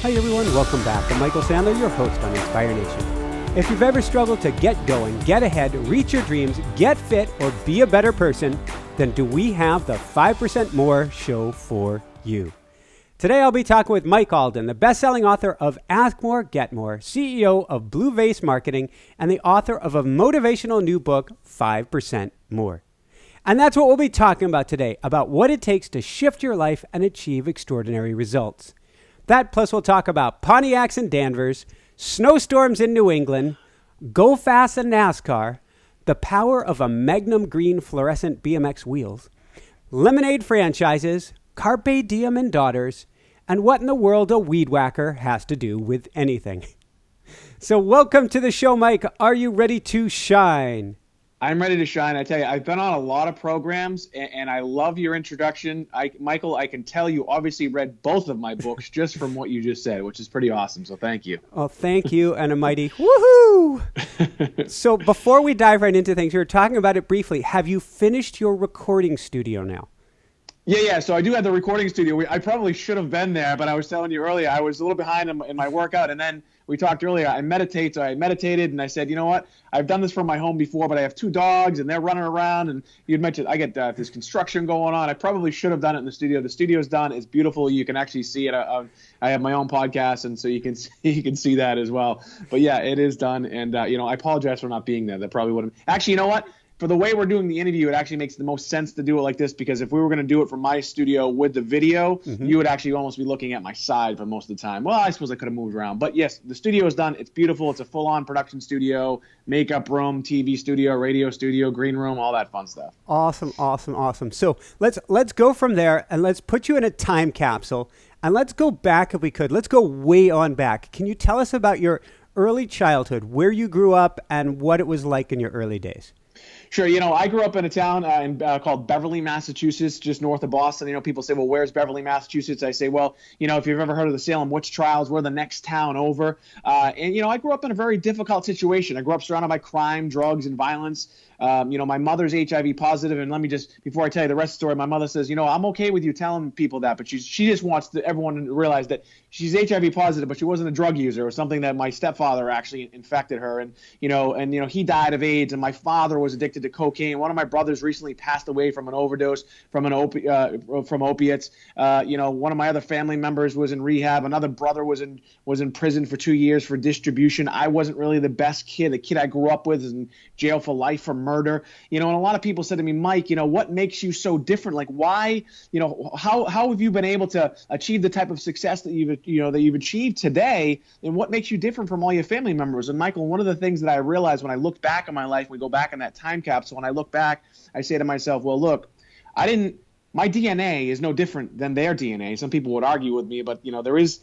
Hi everyone, welcome back. I'm Michael Sandler, your host on Inspire Nation. If you've ever struggled to get going, get ahead, reach your dreams, get fit, or be a better person, then do we have the 5% More show for you. Today I'll be talking with Mike Alden, the best-selling author of Ask More, Get More, CEO of Blue Vase Marketing, and the author of a motivational new book, 5% More. And that's what we'll be talking about today, about what it takes to shift your life and achieve extraordinary results. That plus we'll talk about Pontiacs and Danvers, snowstorms in New England, FAS and Nascar, the power of a magnum green fluorescent BMX wheels, lemonade franchises, carpe diem and daughters, and what in the world a weed whacker has to do with anything. So welcome to the show, Mike. Are you ready to shine? I'm ready to shine. I tell you, I've been on a lot of programs, and I love your introduction. Michael, I can tell you obviously read both of my books just from what you just said, which is pretty awesome. So thank you. Oh, thank you, and a mighty woohoo! So before we dive right into things, we were talking about it briefly. Have you finished your recording studio now? Yeah. So I do have the recording studio. I probably should have been there, but I was telling you earlier, I was a little behind in my workout, and then we talked earlier, I meditate, so I meditated, and I said, you know what, I've done this from my home before, but I have two dogs, and they're running around, and you'd mentioned I get this construction going on. I probably should have done it in the studio. The studio's done. It's beautiful. You can actually see it. I have my own podcast, and so you can see that as well. But yeah, it is done, and I apologize for not being there. That probably would have. Actually, you know what? For the way we're doing the interview, it actually makes the most sense to do it like this, because if we were going to do it from my studio with the video, you would actually almost be looking at my side for most of the time. Well, I suppose I could have moved around. But yes, the studio is done. It's beautiful. It's a full-on production studio, makeup room, TV studio, radio studio, green room, all that fun stuff. Awesome. So let's go from there, and let's put you in a time capsule, and let's go back if we could. Let's go way on back. Can you tell us about your early childhood, where you grew up, and what it was like in your early days? Sure. I grew up in a town called Beverly, Massachusetts, just north of Boston. People say, well, where's Beverly, Massachusetts? I say, well, if you've ever heard of the Salem witch trials, we're the next town over. I grew up in a very difficult situation. I grew up surrounded by crime, drugs, and violence. My mother's HIV positive, and let me just, before I tell you the rest of the story, my mother says, I'm okay with you telling people that, but she just wants everyone to realize that she's HIV positive, but she wasn't a drug user, or something that my stepfather actually infected her, and he died of AIDS, and my father was addicted to cocaine. One of my brothers recently passed away from an overdose from opiates. One of my other family members was in rehab. Another brother was in prison for 2 years for distribution. I wasn't really the best kid. The kid I grew up with is in jail for life for murder. And a lot of people said to me, Mike, what makes you so different? Like, why, how have you been able to achieve the type of success that you've achieved today? And what makes you different from all your family members? And Michael, one of the things that I realized when I look back on my life, we go back in that time capsule, when I look back, I say to myself, well, look, my DNA is no different than their DNA. Some people would argue with me, but there's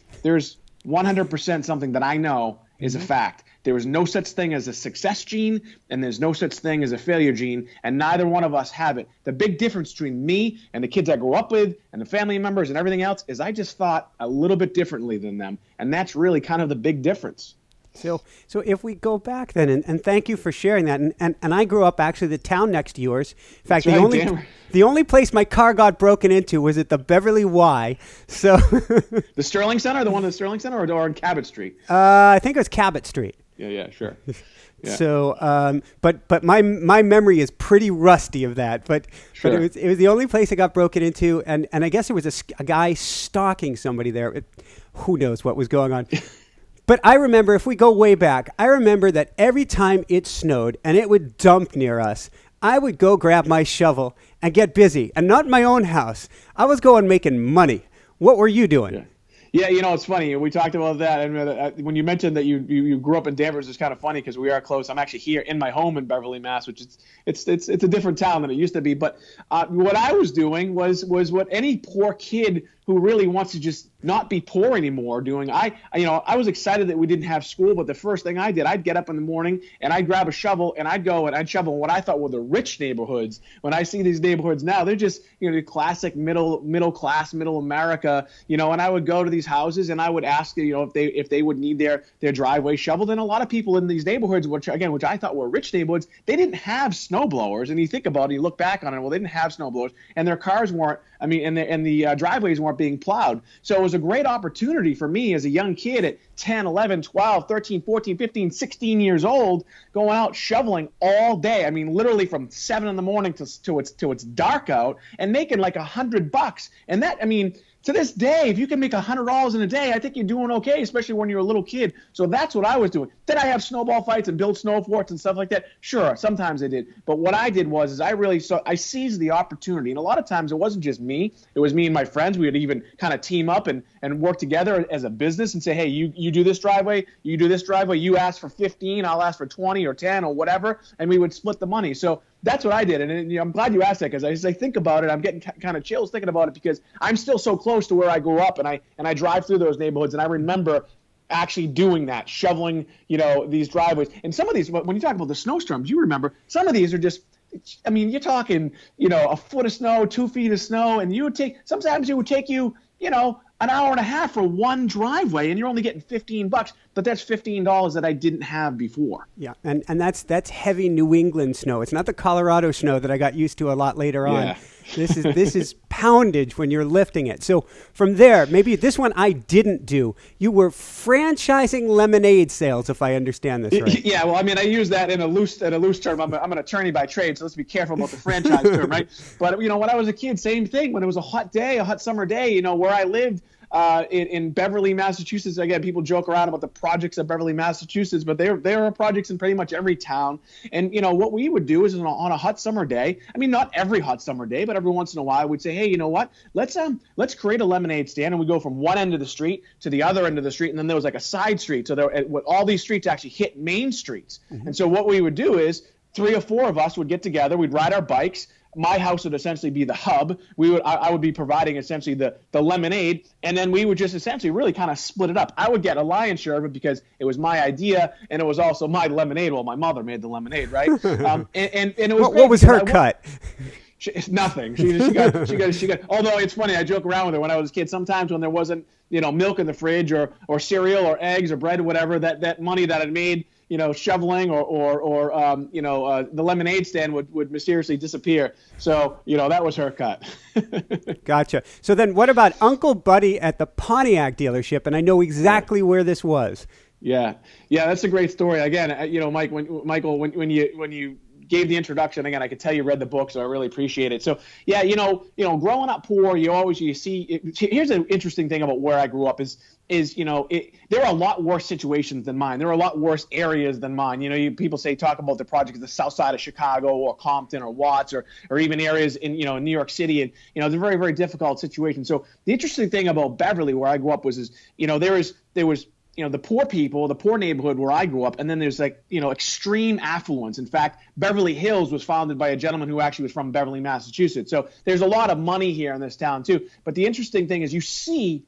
100% something that I know is a fact. There is no such thing as a success gene, and there's no such thing as a failure gene, and neither one of us have it. The big difference between me and the kids I grew up with and the family members and everything else is I just thought a little bit differently than them, and that's really kind of the big difference. So if we go back then, and thank you for sharing that, and I grew up actually the town next to yours. In fact, the only place my car got broken into was at the Beverly Y. So the Sterling Center, the one at the Sterling Center, or on Cabot Street? I think it was Cabot Street. Yeah, sure. Yeah. So, but my memory is pretty rusty of that. But sure. But it was the only place it got broken into, and I guess it was a guy stalking somebody there. Who knows what was going on? But I remember, if we go way back, I remember that every time it snowed and it would dump near us, I would go grab my shovel and get busy. And not in my own house. I was going making money. What were you doing? Yeah. Yeah, it's funny. We talked about that, and when you mentioned that you grew up in Danvers, it's kind of funny because we are close. I'm actually here in my home in Beverly, Mass, which it's a different town than it used to be. But what I was doing was what any poor kid who really wants to just not be poor anymore doing. I was excited that we didn't have school, but the first thing I did, I'd get up in the morning and I'd grab a shovel and I'd go and I'd shovel in what I thought were the rich neighborhoods. When I see these neighborhoods now, they're just the classic middle class, middle America. And I would go to these houses and I would ask if they would need their driveway shoveled. And a lot of people in these neighborhoods, which I thought were rich neighborhoods, they didn't have snow blowers. And you think about it, you look back on it, well, they didn't have snow blowers, and their cars weren't I mean, and the driveways weren't being plowed. So it was a great opportunity for me as a young kid at 10, 11, 12, 13, 14, 15, 16 years old, going out shoveling all day. I mean, literally from 7 in the morning till it's dark out, and making like $100. And that, I mean, to this day, if you can make $100 in a day, I think you're doing okay, especially when you're a little kid. So that's what I was doing. Did I have snowball fights and build snow forts and stuff like that? Sure, sometimes I did. But what I did was I seized the opportunity. And a lot of times it wasn't just me. It was me and my friends. We would even kind of team up and work together as a business and say, hey, you do this driveway, you do this driveway, you ask for 15, I'll ask for 20 or 10 or whatever, and we would split the money. So that's what I did. And I'm glad you asked that, because as I think about it, I'm getting kind of chills thinking about it, because I'm still so close to where I grew up, and I drive through those neighborhoods, and I remember actually doing that, shoveling, these driveways. And some of these, when you talk about the snowstorms, you remember some of these are just, I mean, you're talking, a foot of snow, 2 feet of snow, and sometimes it would take you, an hour and a half for one driveway, and you're only getting $15, but that's $15 that I didn't have before. Yeah, and that's heavy New England snow. It's not the Colorado snow that I got used to a lot later on. Yeah. This is poundage when you're lifting it. So from there, maybe this one I didn't do. You were franchising lemonade sales, if I understand this right. Yeah, well, I mean, I use that in a loose term. I'm an attorney by trade, so let's be careful about the franchise term, right? But when I was a kid, same thing. When it was a hot summer day, where I lived. In Beverly, Massachusetts. Again, people joke around about the projects of Beverly, Massachusetts, but there are projects in pretty much every town. And, what we would do is on a hot summer day, I mean, not every hot summer day, but every once in a while, we'd say, hey, you know what? Let's create a lemonade stand, and we go from one end of the street to the other end of the street, and then there was like a side street. So all these streets actually hit main streets. Mm-hmm. And so what we would do is 3 or 4 of us would get together, we'd ride our bikes. My house would essentially be the hub. I would be providing essentially the lemonade, and then we would just essentially really kind of split it up. I would get a lion's share of it because it was my idea, and it was also my lemonade. Well, my mother made the lemonade, right? And it was what was her cut? Nothing. She got. Although it's funny, I joke around with her when I was a kid. Sometimes when there wasn't milk in the fridge or cereal or eggs or bread or whatever, that money that I'd made, shoveling or the lemonade stand would mysteriously disappear. So, that was her cut. Gotcha. So then what about Uncle Buddy at the Pontiac dealership? And I know exactly where this was. Yeah, that's a great story. Again, Michael, when you gave the introduction, again, I could tell you read the book, so I really appreciate it. So yeah, growing up poor, you see. Here's an interesting thing about where I grew up is there are a lot worse situations than mine. There are a lot worse areas than mine. People talk about the projects the south side of Chicago or Compton or Watts or even areas in New York City, and they're very, very difficult situations. So the interesting thing about Beverly, where I grew up, was there was the poor people, the poor neighborhood where I grew up, and then there's extreme affluence. In fact, Beverly Hills was founded by a gentleman who actually was from Beverly, Massachusetts. So there's a lot of money here in this town too. But the interesting thing is you see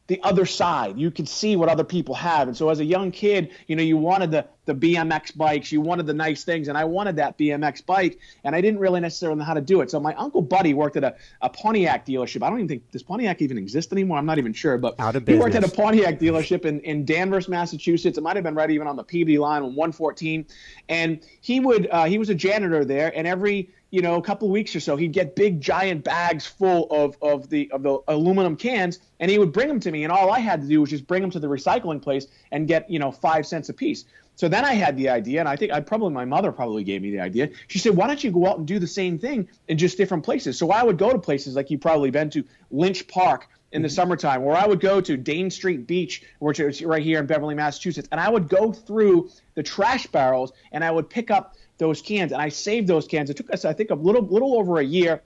the other side. You can see what other people have. And so as a young kid, you wanted the BMX bikes, you wanted the nice things, and I wanted that BMX bike, and I didn't really necessarily know how to do it. So my Uncle Buddy worked at a Pontiac dealership. I don't even think, does Pontiac even exist anymore? I'm not even sure, but he worked at a Pontiac dealership in Danvers, Massachusetts. It might have been right even on the Peabody line on 114. And he was a janitor there, and every a couple of weeks or so, he'd get big giant bags full of the aluminum cans, and he would bring them to me, and all I had to do was just bring them to the recycling place and get 5 cents a piece. So then I had the idea, and I think my mother probably gave me the idea. She said, why don't you go out and do the same thing in just different places? So I would go to places like you've probably been to, Lynch Park in the summertime, where I would go to Dane Street Beach, which is right here in Beverly, Massachusetts, and I would go through the trash barrels and I would pick up those cans, and I saved those cans. It took us, I think, a little over a year.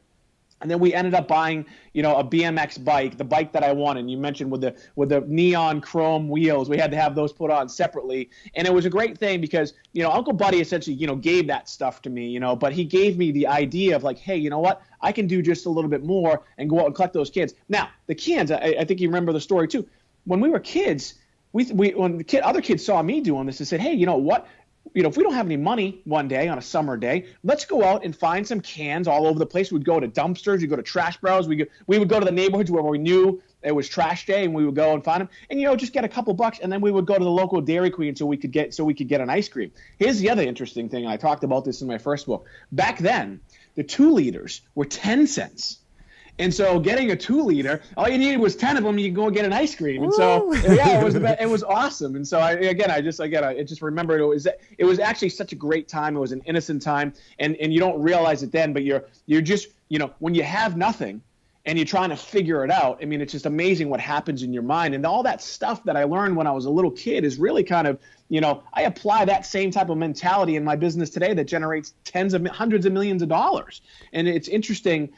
And then we ended up buying, a BMX bike, the bike that I wanted. You mentioned with the neon chrome wheels, we had to have those put on separately. And it was a great thing because, Uncle Buddy essentially, gave that stuff to me, but he gave me the idea of like, hey, you know what? I can do just a little bit more and go out and collect those cans. Now, the cans, I think you remember the story too. When we were kids, when other kids saw me doing this, they said, hey, you know what? If we don't have any money one day on a summer day, let's go out and find some cans all over the place. We'd go to dumpsters, we'd go to trash barrels, we would go to the neighborhoods where we knew it was trash day, and we would go and find them, and just get a couple bucks, and then we would go to the local Dairy Queen so we could get an ice cream. Here's the other interesting thing, and I talked about this in my first book. Back then, the 2 liters were 10 cents. And so getting a 2-liter, all you needed was 10 of them. You can go and get an ice cream. And so, yeah, it was awesome. And so I just remember it was actually such a great time. It was an innocent time, and you don't realize it then, but you're just, when you have nothing and you're trying to figure it out. I mean, it's just amazing what happens in your mind. And all that stuff that I learned when I was a little kid is really kind of, I apply that same type of mentality in my business today that generates hundreds of millions of dollars. And it's interesting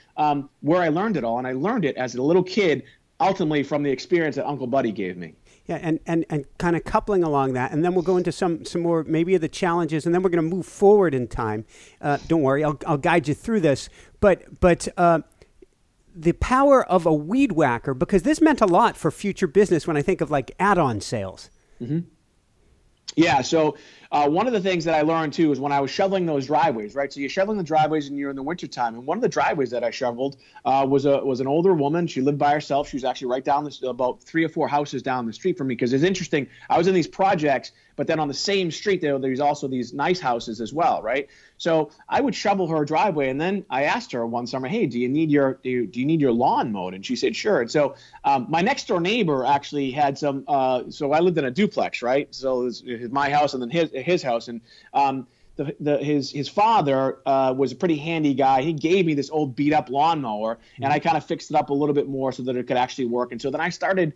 where I learned it all. And I learned it as a little kid, ultimately from the experience that Uncle Buddy gave me. Yeah, and kind of coupling along that, and then we'll go into some more maybe of the challenges, and then we're going to move forward in time. Don't worry, I'll guide you through this. But the power of a weed whacker, because this meant a lot for future business when I think of like add-on sales. Mm-hmm. Yeah, so one of the things that I learned too is when I was shoveling those driveways, right? So you're shoveling the driveways and you're in the wintertime. And one of the driveways that I shoveled was an older woman. She lived by herself. She was actually right down about 3 or 4 houses down the street from me, because it's interesting. I was in these projects, but then on the same street there's also these nice houses as well, right? So I would shovel her driveway, and then I asked her one summer, "Hey, do you need your lawn mowed?" And she said, "Sure." And so my next door neighbor actually had some. So I lived in a duplex, right? So it was my house and then his house, and his father was a pretty handy guy. He gave me this old beat up lawnmower, and I kind of fixed it up a little bit more so that it could actually work. And so then I started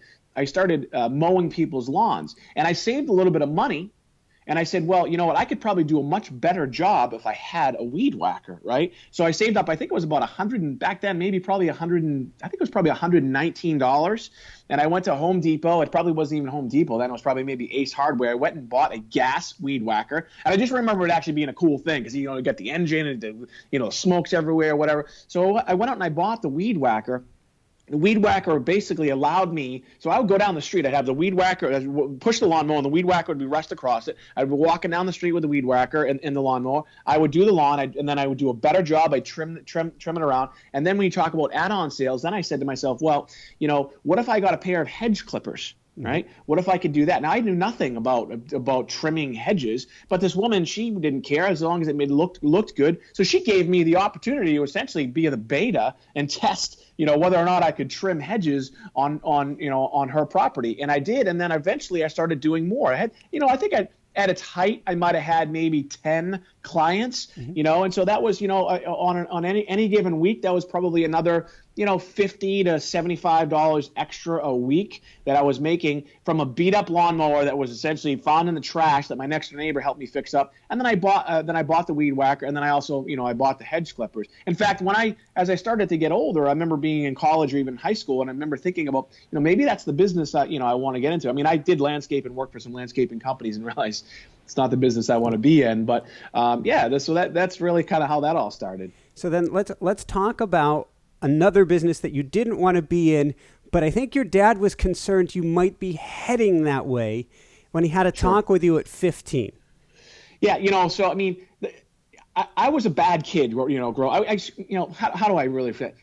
mowing people's lawns, and I saved a little bit of money. And I said, well, you know what? I could probably do a much better job if I had a weed whacker, right? So I saved up. I think it was about back then, maybe probably $119. And I went to Home Depot. It probably wasn't even Home Depot then. It was probably maybe Ace Hardware. I went and bought a gas weed whacker. And I just remember it actually being a cool thing because, you got the engine and smokes everywhere, whatever. So I went out and I bought the weed whacker. The weed whacker basically allowed me, so I would go down the street. I'd have the weed whacker, I'd push the lawnmower, and the weed whacker would be rushed across it. I'd be walking down the street with the weed whacker and the lawnmower. I would do the lawn, and then I would do a better job. I'd trim it around. And then when you talk about add-on sales, then I said to myself, well, what if I got a pair of hedge clippers? Right? What if I could do that? Now, I knew nothing about trimming hedges, but this woman, she didn't care as long as it looked good. So she gave me the opportunity to essentially be the beta and test, whether or not I could trim hedges on her property. And I did. And then eventually I started doing more. I think at its height, I might have had maybe 10 clients, and so that was, on any given week, that was probably another, $50 to $75 extra a week that I was making from a beat up lawnmower that was essentially found in the trash that my next door neighbor helped me fix up. And then I bought the weed whacker, and then I also, I bought the hedge clippers. In fact, as I started to get older, I remember being in college or even high school, and I remember thinking about, maybe that's the business that, I want to get into. I mean, I did landscape and work for some landscaping companies and realized it's not the business I want to be in. But that's really kind of how that all started. So then let's talk about another business that you didn't want to be in, but I think your dad was concerned you might be heading that way when he had a talk with you at 15. Yeah, so I mean, I was a bad kid, how do I really fit?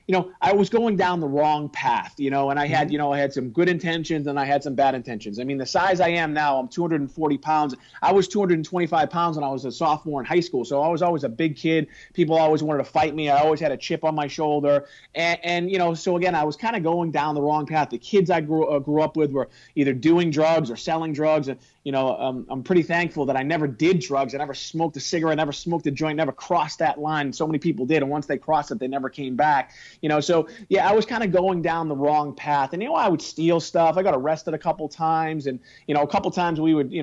I was going down the wrong path, and I had some good intentions and I had some bad intentions. I mean, the size I am now, I'm 240 pounds. I was 225 pounds when I was a sophomore in high school. So I was always a big kid. People always wanted to fight me. I always had a chip on my shoulder. And so again, I was kind of going down the wrong path. The kids I grew up with were either doing drugs or selling drugs. And, I'm pretty thankful that I never did drugs. I never smoked a cigarette, never smoked a joint, never crossed that line. So many people did. And once they crossed it, they never came back. So yeah, I was kind of going down the wrong path. And, I would steal stuff. I got arrested a couple times. And, a couple times we would,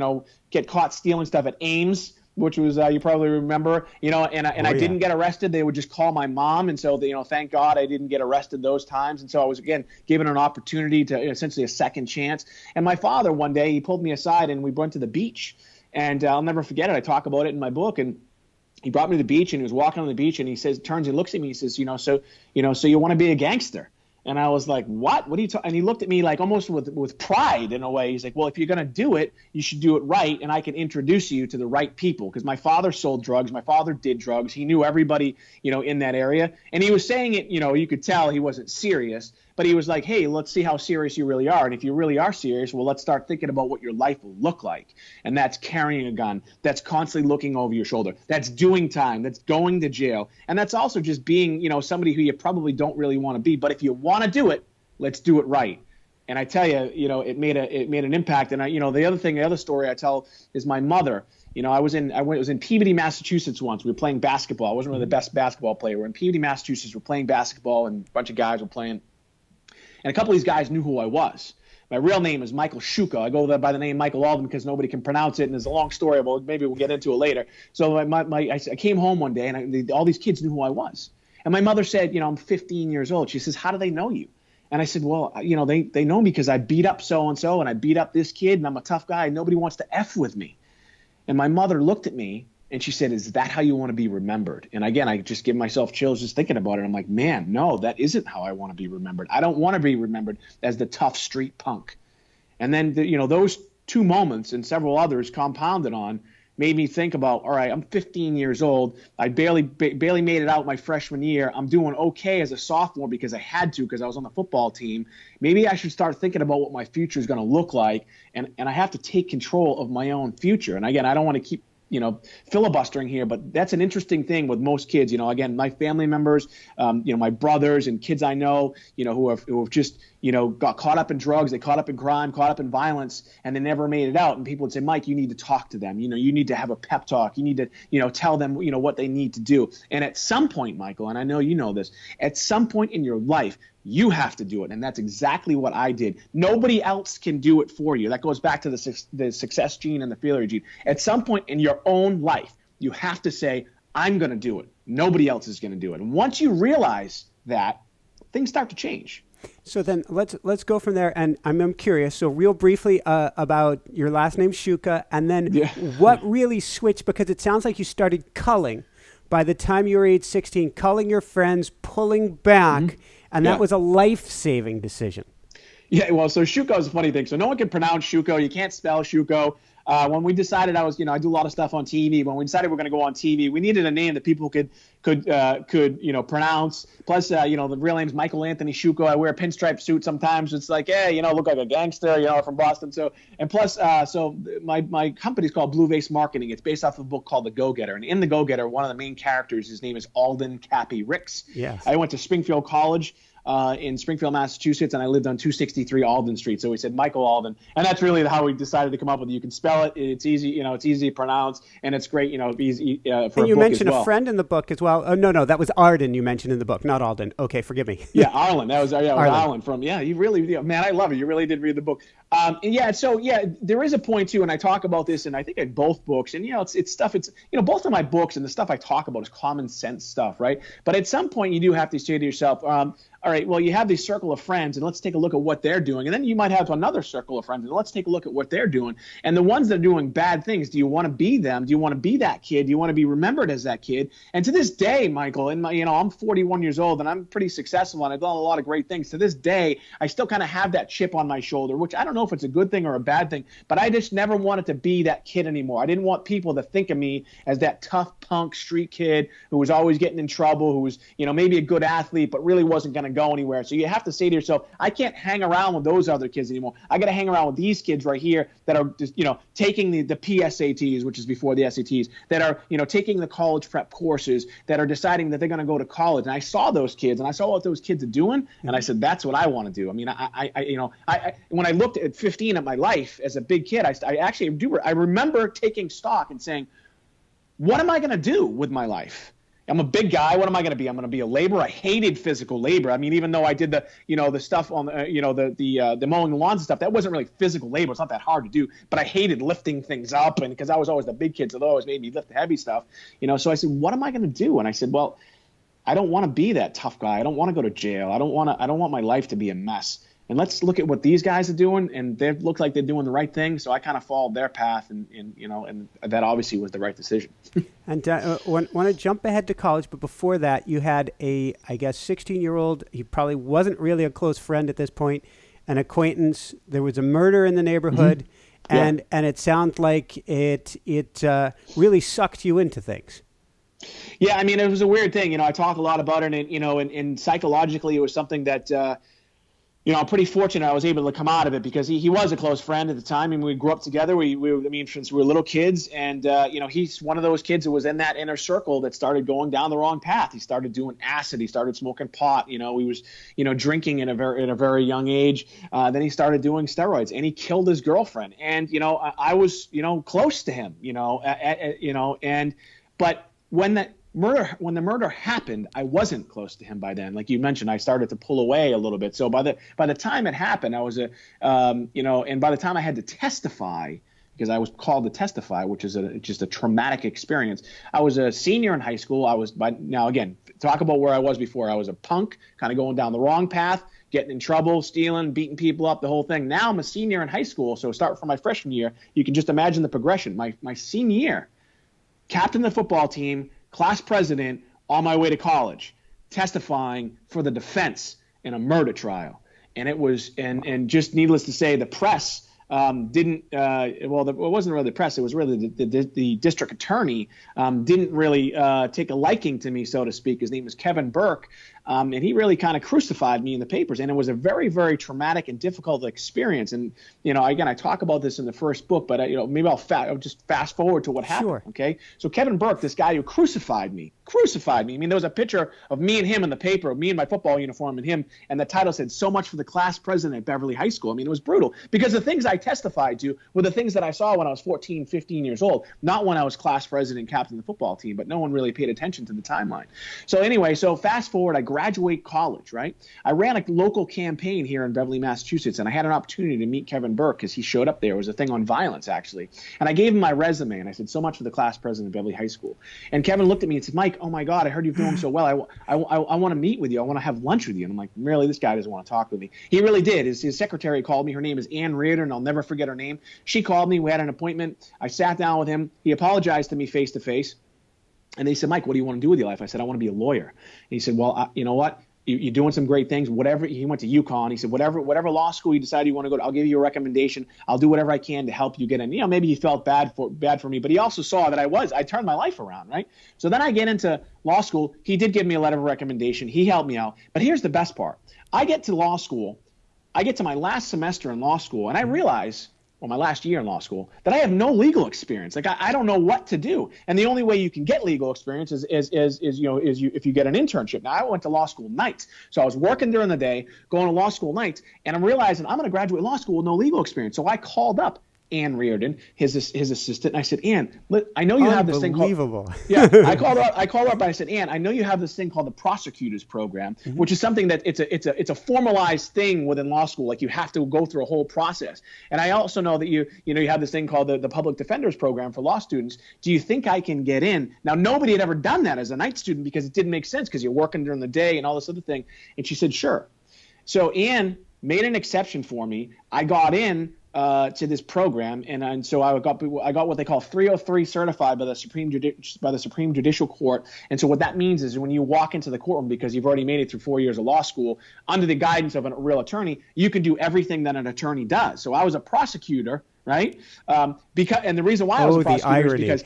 get caught stealing stuff at Ames, which was, you probably remember, I didn't get arrested. They would just call my mom. And so, thank God I didn't get arrested those times. And so I was, again, given an opportunity to essentially a second chance. And my father, one day, he pulled me aside and we went to the beach. And I'll never forget it. I talk about it in my book. And he brought me to the beach and he was walking on the beach and he turns and looks at me. He says, so you want to be a gangster? And I was like, what? What are you talking? And he looked at me like almost with pride in a way. He's like, well, if you're going to do it, you should do it right. And I can introduce you to the right people. Because my father sold drugs. My father did drugs. He knew everybody, in that area. And he was saying it, you could tell he wasn't serious. But he was like, hey, let's see how serious you really are. And if you really are serious, well, let's start thinking about what your life will look like. And that's carrying a gun. That's constantly looking over your shoulder. That's doing time. That's going to jail. And that's also just being, somebody who you probably don't really want to be. But if you want to do it, let's do it right. And I tell you, it made an impact. And the other story I tell is my mother. I was in Peabody, Massachusetts once. We were playing basketball. I wasn't really the best basketball player. We're in Peabody, Massachusetts. We're playing basketball, and a bunch of guys were playing. And a couple of these guys knew who I was. My real name is Michael Shuka. I go there by the name Michael Alden because nobody can pronounce it, and there's a long story. But maybe we'll get into it later. So I came home one day, and all these kids knew who I was. And my mother said, I'm 15 years old. She says, how do they know you? And I said, well, they know me because I beat up so-and-so, and I beat up this kid, and I'm a tough guy, and nobody wants to F with me. And my mother looked at me, and she said, is that how you want to be remembered? And again, I just give myself chills just thinking about it. I'm like, man, no, that isn't how I want to be remembered. I don't want to be remembered as the tough street punk. And then, those two moments and several others compounded on made me think about, all right, I'm 15 years old. I barely made it out my freshman year. I'm doing okay as a sophomore because I had to because I was on the football team. Maybe I should start thinking about what my future is going to look like, and I have to take control of my own future. And again, I don't want to keep filibustering here, but that's an interesting thing with most kids. Again, my family members, my brothers and kids I know, who have just, got caught up in drugs, they caught up in crime, caught up in violence, and they never made it out. And people would say, Mike, you need to talk to them. You need to have a pep talk. You need to, tell them, what they need to do. And at some point, Michael, and I know you know this, at some point in your life, you have to do it. And that's exactly what I did. Nobody else can do it for you. That goes back to the success gene and the failure gene. At some point in your own life, you have to say, I'm going to do it. Nobody else is going to do it. And once you realize that, things start to change. So then let's go from there. And I'm curious. So real briefly about your last name, Shuka, and then what really switched? Because it sounds like you started culling by the time you were age 16, culling your friends, pulling back. Mm-hmm. And that was a life-saving decision. Yeah, well, so Shuko is a funny thing. So no one can pronounce Shuko. You can't spell Shuko. When we decided I do a lot of stuff on TV. When we decided we're going to go on TV, we needed a name that people could pronounce. Plus, the real name's Michael Anthony Shuko. I wear a pinstripe suit sometimes. It's like, hey, look like a gangster, from Boston. So, and plus, so my company's called Blue Vase Marketing. It's based off of a book called The Go-Getter. And in The Go-Getter, one of the main characters, his name is Alden Cappy Ricks. Yes. I went to Springfield College. In Springfield, Massachusetts, and I lived on 263 Alden Street. So we said Michael Alden, and that's really how we decided to come up with it. You can spell it; it's easy, it's easy to pronounce, and it's great, easy for a book as well. And you mentioned a friend in the book as well. Oh no, that was Arden you mentioned in the book, not Alden. Okay, forgive me. Yeah, Arlen. That was Arlen from. Yeah, you really, man, I love it. You really did read the book. There is a point too, and I talk about this, and I think in both books, and it's stuff. It's both of my books and the stuff I talk about is common sense stuff, right? But at some point, you do have to say to yourself, all right, well, you have this circle of friends, and let's take a look at what they're doing. And then you might have another circle of friends, and let's take a look at what they're doing. And the ones that are doing bad things, do you want to be them? Do you want to be that kid? Do you want to be remembered as that kid? And to this day, Michael, I'm 41 years old, and I'm pretty successful, and I've done a lot of great things. To this day, I still kind of have that chip on my shoulder, which I don't know if it's a good thing or a bad thing, but I just never wanted to be that kid anymore. I didn't want people to think of me as that tough punk street kid who was always getting in trouble, who was, maybe a good athlete, but really wasn't going to go anywhere. So you have to say to yourself, I can't hang around with those other kids anymore. I got to hang around with these kids right here that are just, taking the PSATs, which is before the SATs, that are, taking the college prep courses, that are deciding that they're going to go to college. And I saw those kids, and I saw what those kids are doing, and I said, that's what I want to do. I mean, I when I looked at 15 at my life as a big kid, I remember taking stock and saying, what am I going to do with my life? I'm a big guy. What am I going to be? I'm going to be a laborer. I hated physical labor. I mean, even though I did the stuff on the mowing the lawns and stuff, that wasn't really physical labor. It's not that hard to do. But I hated lifting things up, and because I was always the big kid, so they always made me lift the heavy stuff. So I said, what am I going to do? And I said, well, I don't want to be that tough guy. I don't want to go to jail. I don't want my life to be a mess. and let's look at what these guys are doing, and they look like they're doing the right thing. So I kind of followed their path, and that obviously was the right decision. And want to jump ahead to college, but before that, you had I guess, 16-year-old. He probably wasn't really a close friend at this point, an acquaintance. There was a murder in the neighborhood, and it sounds like it really sucked you into things. Yeah, I mean, it was a weird thing. I talk a lot about it, and psychologically, it was something that, I'm pretty fortunate I was able to come out of it, because he was a close friend at the time. I mean, we grew up together. Since we were little kids, and, he's one of those kids who was in that inner circle that started going down the wrong path. He started doing acid. He started smoking pot. He was, drinking at a very young age. Then he started doing steroids, and he killed his girlfriend. And, I was, close to him, but when the murder happened, I wasn't close to him by then. Like you mentioned, I started to pull away a little bit. So by the time it happened, I was and by the time I had to testify, because I was called to testify, which is just a traumatic experience. I was a senior in high school. Now again, talk about where I was before. I was a punk, kind of going down the wrong path, getting in trouble, stealing, beating people up, the whole thing. Now I'm a senior in high school. So start from my freshman year. You can just imagine the progression. My senior year, captain of the football team, class president, on my way to college, testifying for the defense in a murder trial. And it was, and just needless to say, the press it wasn't really the press. It was really the district attorney didn't really take a liking to me, so to speak. His name was Kevin Burke. And he really kind of crucified me in the papers. And it was a very, very traumatic and difficult experience. And, again, I talk about this in the first book, but, maybe I'll just fast forward to what happened. Sure. Okay. So Kevin Burke, this guy who crucified me. I mean, there was a picture of me and him in the paper, me in my football uniform and him. And the title said, "So much for the class president at Beverly High School." I mean, it was brutal, because the things I testified to were the things that I saw when I was 14, 15 years old, not when I was class president, captain of the football team, but no one really paid attention to the timeline. So anyway, fast forward, I graduate college, right? I ran a local campaign here in Beverly, Massachusetts, and I had an opportunity to meet Kevin Burke because he showed up there. It was a thing on violence, actually. And I gave him my resume, and I said, "So much for the class president of Beverly High School." And Kevin looked at me and said, "Mike, oh my God, I heard you're doing so well. I want to meet with you. I want to have lunch with you." And I'm like, really? This guy doesn't want to talk with me. He really did. His secretary called me. Her name is Ann Reardon, and I'll never forget her name. She called me. We had an appointment. I sat down with him. He apologized to me face to face. And they said, "Mike, what do you want to do with your life?" I said, "I want to be a lawyer." And he said, "Well, you know what? You're doing some great things. Whatever." He went to UConn. He said, whatever law school you decide you want to go to, I'll give you a recommendation. I'll do whatever I can to help you get in. Maybe he felt bad for me, but he also saw that I turned my life around, right? So then I get into law school. He did give me a letter of recommendation. He helped me out. But here's the best part. I get to law school. I get to my last semester in law school, and I realize, my last year in law school, that I have no legal experience. Like I don't know what to do. And the only way you can get legal experience is if you get an internship. Now I went to law school nights. So I was working during the day, going to law school nights, and I'm realizing I'm going to graduate law school with no legal experience. So I called up Ann Reardon, his assistant, and I said, "Ann, I know you have this thing called..." Unbelievable. Yeah, I called her up and I said, "Ann, I know you have this thing called the prosecutor's program, which is something that it's a formalized thing within law school. Like you have to go through a whole process. And I also know that you have this thing called the public defender's program for law students. Do you think I can get in?" Now, nobody had ever done that as a night student because it didn't make sense because you're working during the day and all this other thing. And she said, "Sure." So Ann made an exception for me. I got in to this program, and so I got what they call 303 certified by the Supreme Judicial Court. And so what that means is when you walk into the courtroom, because you've already made it through 4 years of law school, under the guidance of a real attorney, you can do everything that an attorney does. So I was a prosecutor, right? And the reason why I was a prosecutor is because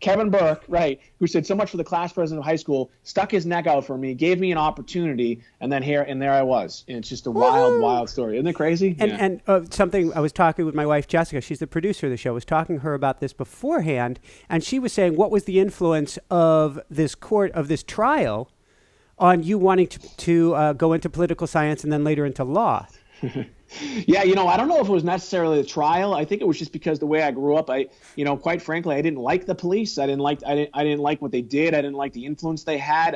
Kevin Burke, right, who said so much for the class president of high school, stuck his neck out for me, gave me an opportunity, and then there I was. And it's just a wild story. Isn't it crazy? And something I was talking with my wife, Jessica, she's the producer of the show, was talking to her about this beforehand, and she was saying, what was the influence of this trial on you wanting to go into political science and then later into law? Yeah, I don't know if it was necessarily the trial. I think it was just because the way I grew up, quite frankly, I didn't like the police. I didn't like what they did. I didn't like the influence they had.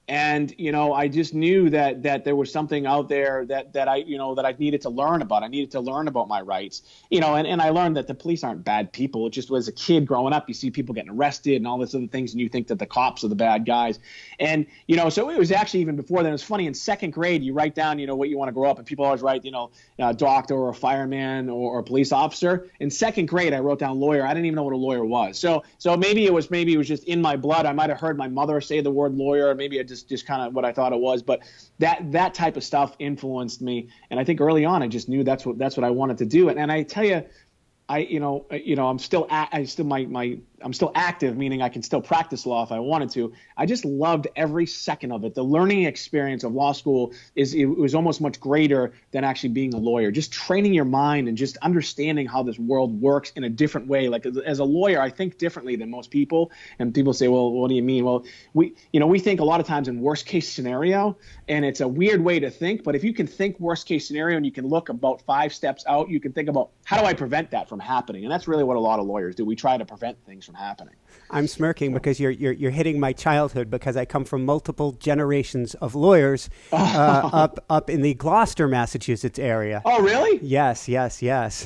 And, I just knew that there was something out there that I needed to learn about. I needed to learn about my rights, and I learned that the police aren't bad people. It just was a kid growing up. You see people getting arrested and all this other things, and you think that the cops are the bad guys. And, so it was actually even before then. It was funny. In second grade, you write down, what you want to grow up. And people always write, doctor or a fireman or a police officer. In second grade, I wrote down lawyer. I didn't even know what a lawyer was. So maybe it was just in my blood. I might have heard my mother say the word lawyer, or maybe I just kind of what I thought it was, but that type of stuff influenced me. And I think early on, I just knew that's what I wanted to do. And I tell you, I'm still active, meaning I can still practice law if I wanted to. I just loved every second of it. The learning experience of law school it was almost much greater than actually being a lawyer. Just training your mind and just understanding how this world works in a different way. Like as a lawyer, I think differently than most people. And people say, well, what do you mean? Well, we think a lot of times in worst case scenario, and it's a weird way to think. But if you can think worst case scenario and you can look about 5 steps out, you can think about how do I prevent that from happening? And that's really what a lot of lawyers do. We try to prevent things from happening. I'm smirking because you're hitting my childhood, because I come from multiple generations of lawyers up in the Gloucester, Massachusetts area. Oh, really? Yes.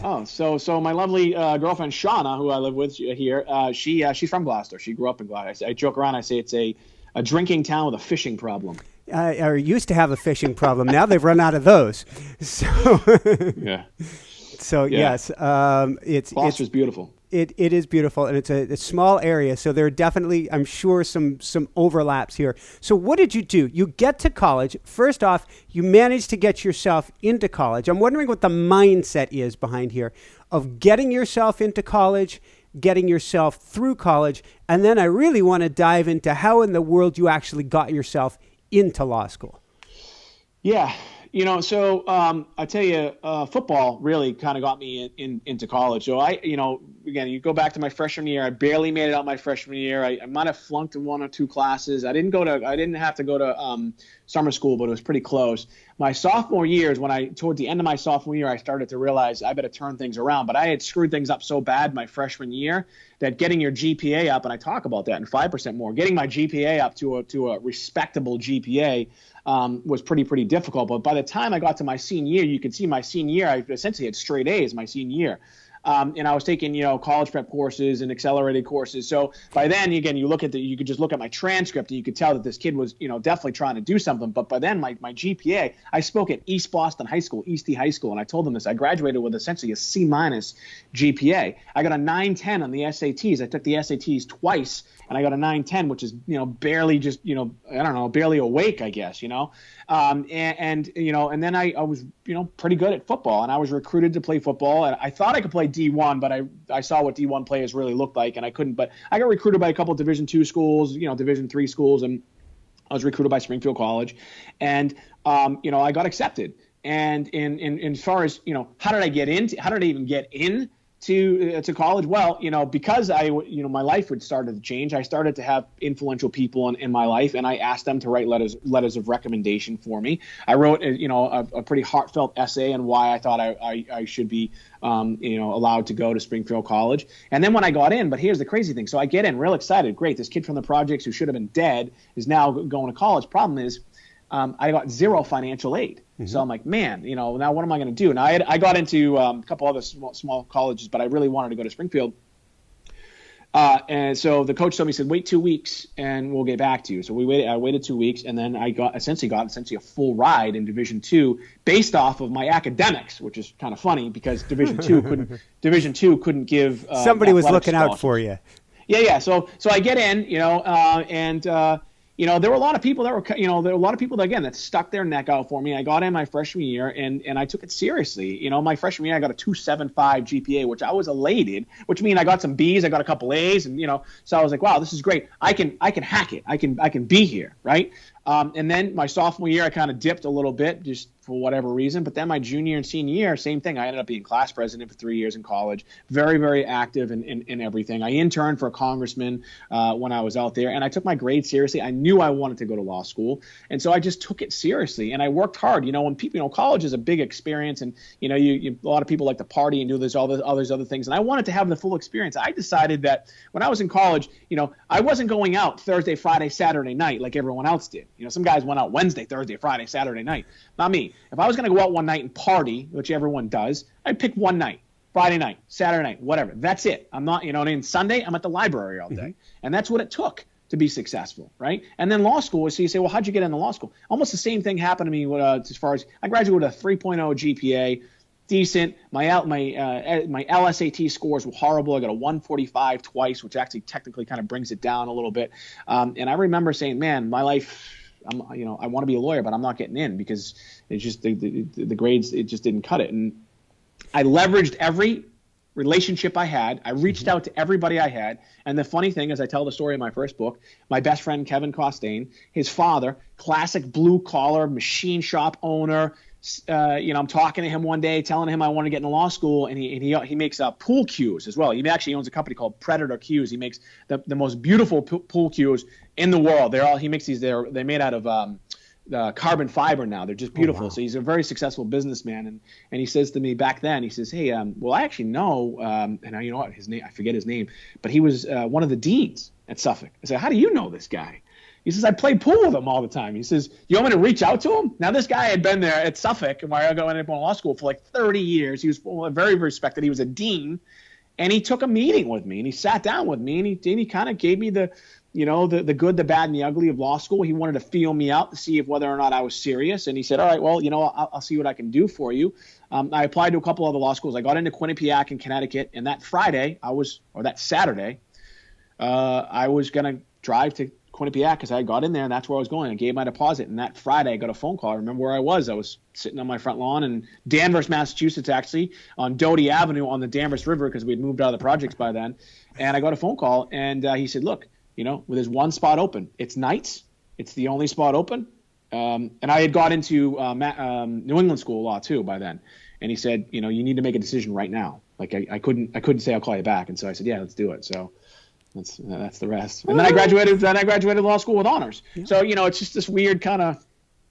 Oh, so my lovely girlfriend Shauna, who I live with here, she's from Gloucester. She grew up in Gloucester. I joke around. I say it's a drinking town with a fishing problem. I used to have a fishing problem. Now they've run out of those. So yeah. So yeah. Yes, Gloucester's beautiful. It is beautiful, and it's a small area, so there are definitely, I'm sure, some overlaps here. So what did you do? You get to college. First off, you managed to get yourself into college. I'm wondering what the mindset is behind here of getting yourself into college, getting yourself through college, and then I really want to dive into how in the world you actually got yourself into law school. Yeah. So I tell you, football really kind of got me into college. So again, you go back to my freshman year. I barely made it out my freshman year. I might have flunked in 1 or 2 classes. I didn't have to go to summer school, but it was pretty close. My sophomore year is when toward the end of my sophomore year, I started to realize I better turn things around. But I had screwed things up so bad my freshman year that getting your GPA up, and I talk about that, and 5% more, getting my GPA up to a respectable GPA was pretty difficult. But by the time I got to my senior year, you could see my senior year, I essentially had straight A's my senior year. And I was taking, college prep courses and accelerated courses. So by then, again, you could just look at my transcript and you could tell that this kid was, definitely trying to do something. But by then, my GPA, I spoke at East Boston High School, Eastie High School, and I told them this. I graduated with essentially a C- GPA. I got a 9.10 on the SATs. I took the SATs twice, and I got a 9.10, which is, barely just, barely awake, I guess, and then I was, pretty good at football, and I was recruited to play football, and I thought I could play D1, but I saw what D1 players really looked like, and I couldn't. But I got recruited by a couple of Division II schools, Division III schools, and I was recruited by Springfield College, and I got accepted. And as far as how did I even get in to college? Well, because my life had started to change. I started to have influential people in my life, and I asked them to write letters of recommendation for me. I wrote a pretty heartfelt essay on why I thought I should be allowed to go to Springfield College. And then when I got in, but here's the crazy thing. So I get in real excited. Great. This kid from the projects who should have been dead is now going to college. Problem is, I got zero financial aid. Mm-hmm. So I'm like, man, now what am I going to do? And I got into a couple other small colleges, but I really wanted to go to Springfield. And so the coach told me, he said, wait 2 weeks and we'll get back to you. So I waited 2 weeks, and then I got essentially a full ride in Division II based off of my academics, which is kind of funny because Division II couldn't give somebody was looking out for you. Yeah. So I get in, there were a lot of people that stuck their neck out for me. I got in my freshman year and I took it seriously. My freshman year, I got a 2.75 GPA, which I was elated, which means I got some B's, I got a couple A's, and, so I was like, wow, this is great. I can hack it. I can be here. Right. And then my sophomore year, I kind of dipped a little bit just for whatever reason. But then my junior and senior year, same thing. I ended up being class president for 3 years in college, very, very active in everything. I interned for a congressman when I was out there, and I took my grades seriously. I knew I wanted to go to law school, and so I just took it seriously, and I worked hard. When people, college is a big experience, and a lot of people like to party and do all these other things, and I wanted to have the full experience. I decided that when I was in college, I wasn't going out Thursday, Friday, Saturday night like everyone else did. Some guys went out Wednesday, Thursday, Friday, Saturday night. Not me. If I was going to go out one night and party, which everyone does, I'd pick one night. Friday night, Saturday night, whatever. That's it. I'm not, Sunday, I'm at as library all day. Mm-hmm. And that's what it took to be successful, right? And then law school, so you say, well, how'd you get into law school? Almost the same thing happened to me as far as I graduated with a 3.0 GPA, decent. My LSAT scores were horrible. I got a 145 twice, which actually technically kind of brings it down a little bit. And I remember saying, man, my life, I want to be a lawyer, but I'm not getting in because it's just the grades, it just didn't cut it. And I leveraged every relationship I had. I reached out to everybody I had. And the funny thing is, I tell the story in my first book, my best friend, Kevin Costain, his father, classic blue collar machine shop owner. I'm talking to him one day, telling him I want to get into law school, and he makes pool cues as well. He actually owns a company called Predator Cues. He makes the most beautiful pool cues in the world. He makes these. They're made out of carbon fiber now. They're just beautiful. Oh, wow. So he's a very successful businessman. And he says to me back then, he says, hey, well, I actually know, and you know what, his name, I forget his name, but he was one of the deans at Suffolk. I said, how do you know this guy? He says, I play pool with him all the time. He says, you want me to reach out to him? Now, this guy had been there at Suffolk, where I went to law school for like 30 years. He was very respected. He was a dean. And he took a meeting with me, and he sat down with me, and he kind of gave me the good, the bad, and the ugly of law school. He wanted to feel me out to see whether or not I was serious. And he said, all right, well, I'll see what I can do for you. I applied to a couple other law schools. I got into Quinnipiac in Connecticut. And that Saturday, I was going to drive to Quinnipiac because I got in there and that's where I was going. I gave my deposit. And that Friday I got a phone call. I remember where I was. I was sitting on my front lawn in Danvers, Massachusetts, actually, on Doty Avenue on the Danvers River because we had moved out of the projects by then. And I got a phone call and he said, look, there's one spot open. It's nights. It's the only spot open. And I had got into New England school law too by then. And he said, you need to make a decision right now. Like I couldn't say I'll call you back. And so I said, yeah, let's do it. So that's the rest. And then I graduated law school with honors. Yeah. So, it's just this weird kind of,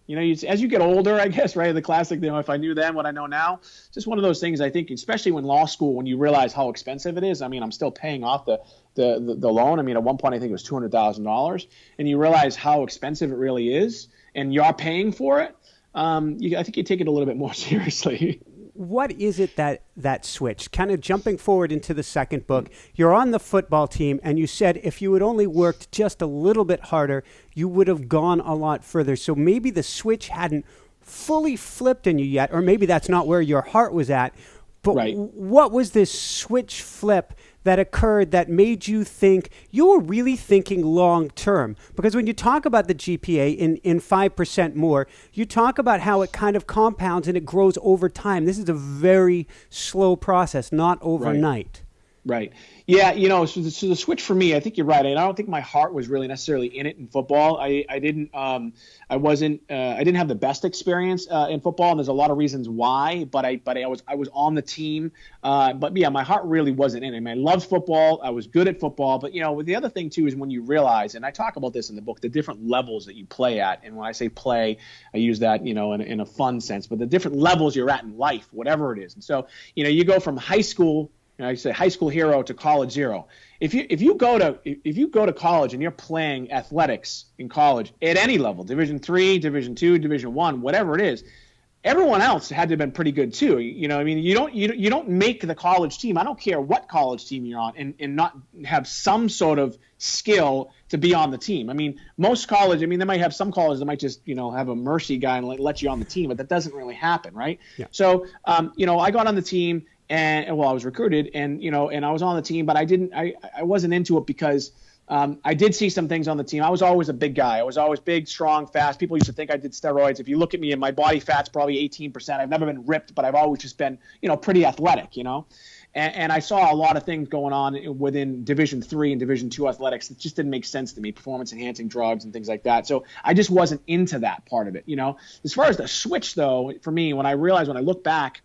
as you get older, I guess, right? The classic, if I knew then what I know now, it's just one of those things I think, especially when law school, when you realize how expensive it is. I mean, I'm still paying off the loan. I mean, at one point, I think it was $200,000 and you realize how expensive it really is and you're paying for it. I think you take it a little bit more seriously. What is it that switched? Kind of jumping forward into the second book, you're on the football team, and you said if you had only worked just a little bit harder, you would have gone a lot further. So maybe the switch hadn't fully flipped in you yet, or maybe that's not where your heart was at. But right. What was this switch flip that occurred that made you think you were really thinking long term? Because when you talk about the GPA in 5% more, you talk about how it kind of compounds and it grows over time. This is a very slow process, not overnight. Right. Yeah, so the switch for me, I think you're right. I don't think my heart was really necessarily in it in football. I didn't have the best experience in football, and there's a lot of reasons why. But I was on the team. But yeah, my heart really wasn't in it. I mean, I loved football. I was good at football. But the other thing too is when you realize, and I talk about this in the book, the different levels that you play at. And when I say play, I use that in a fun sense. But the different levels you're at in life, whatever it is. And so you go from high school. I say high school hero to college zero. If you go to college and you're playing athletics in college at any level, Division III, Division II, Division I, whatever it is, everyone else had to have been pretty good too. You don't make the college team. I don't care what college team you're on and not have some sort of skill to be on the team. I mean, most college, they might have some colleges that might just, have a mercy guy and let you on the team, but that doesn't really happen, right? Yeah. So, I got on the team. And I was recruited and I was on the team, but I wasn't into it because I did see some things on the team. I was always a big guy. I was always big, strong, fast. People used to think I did steroids. If you look at me and my body fat's probably 18%. I've never been ripped, but I've always just been, pretty athletic, And I saw a lot of things going on within Division III and Division II athletics that just didn't make sense to me, performance-enhancing drugs and things like that. So I just wasn't into that part of it, As far as the switch, though, for me, when I look back,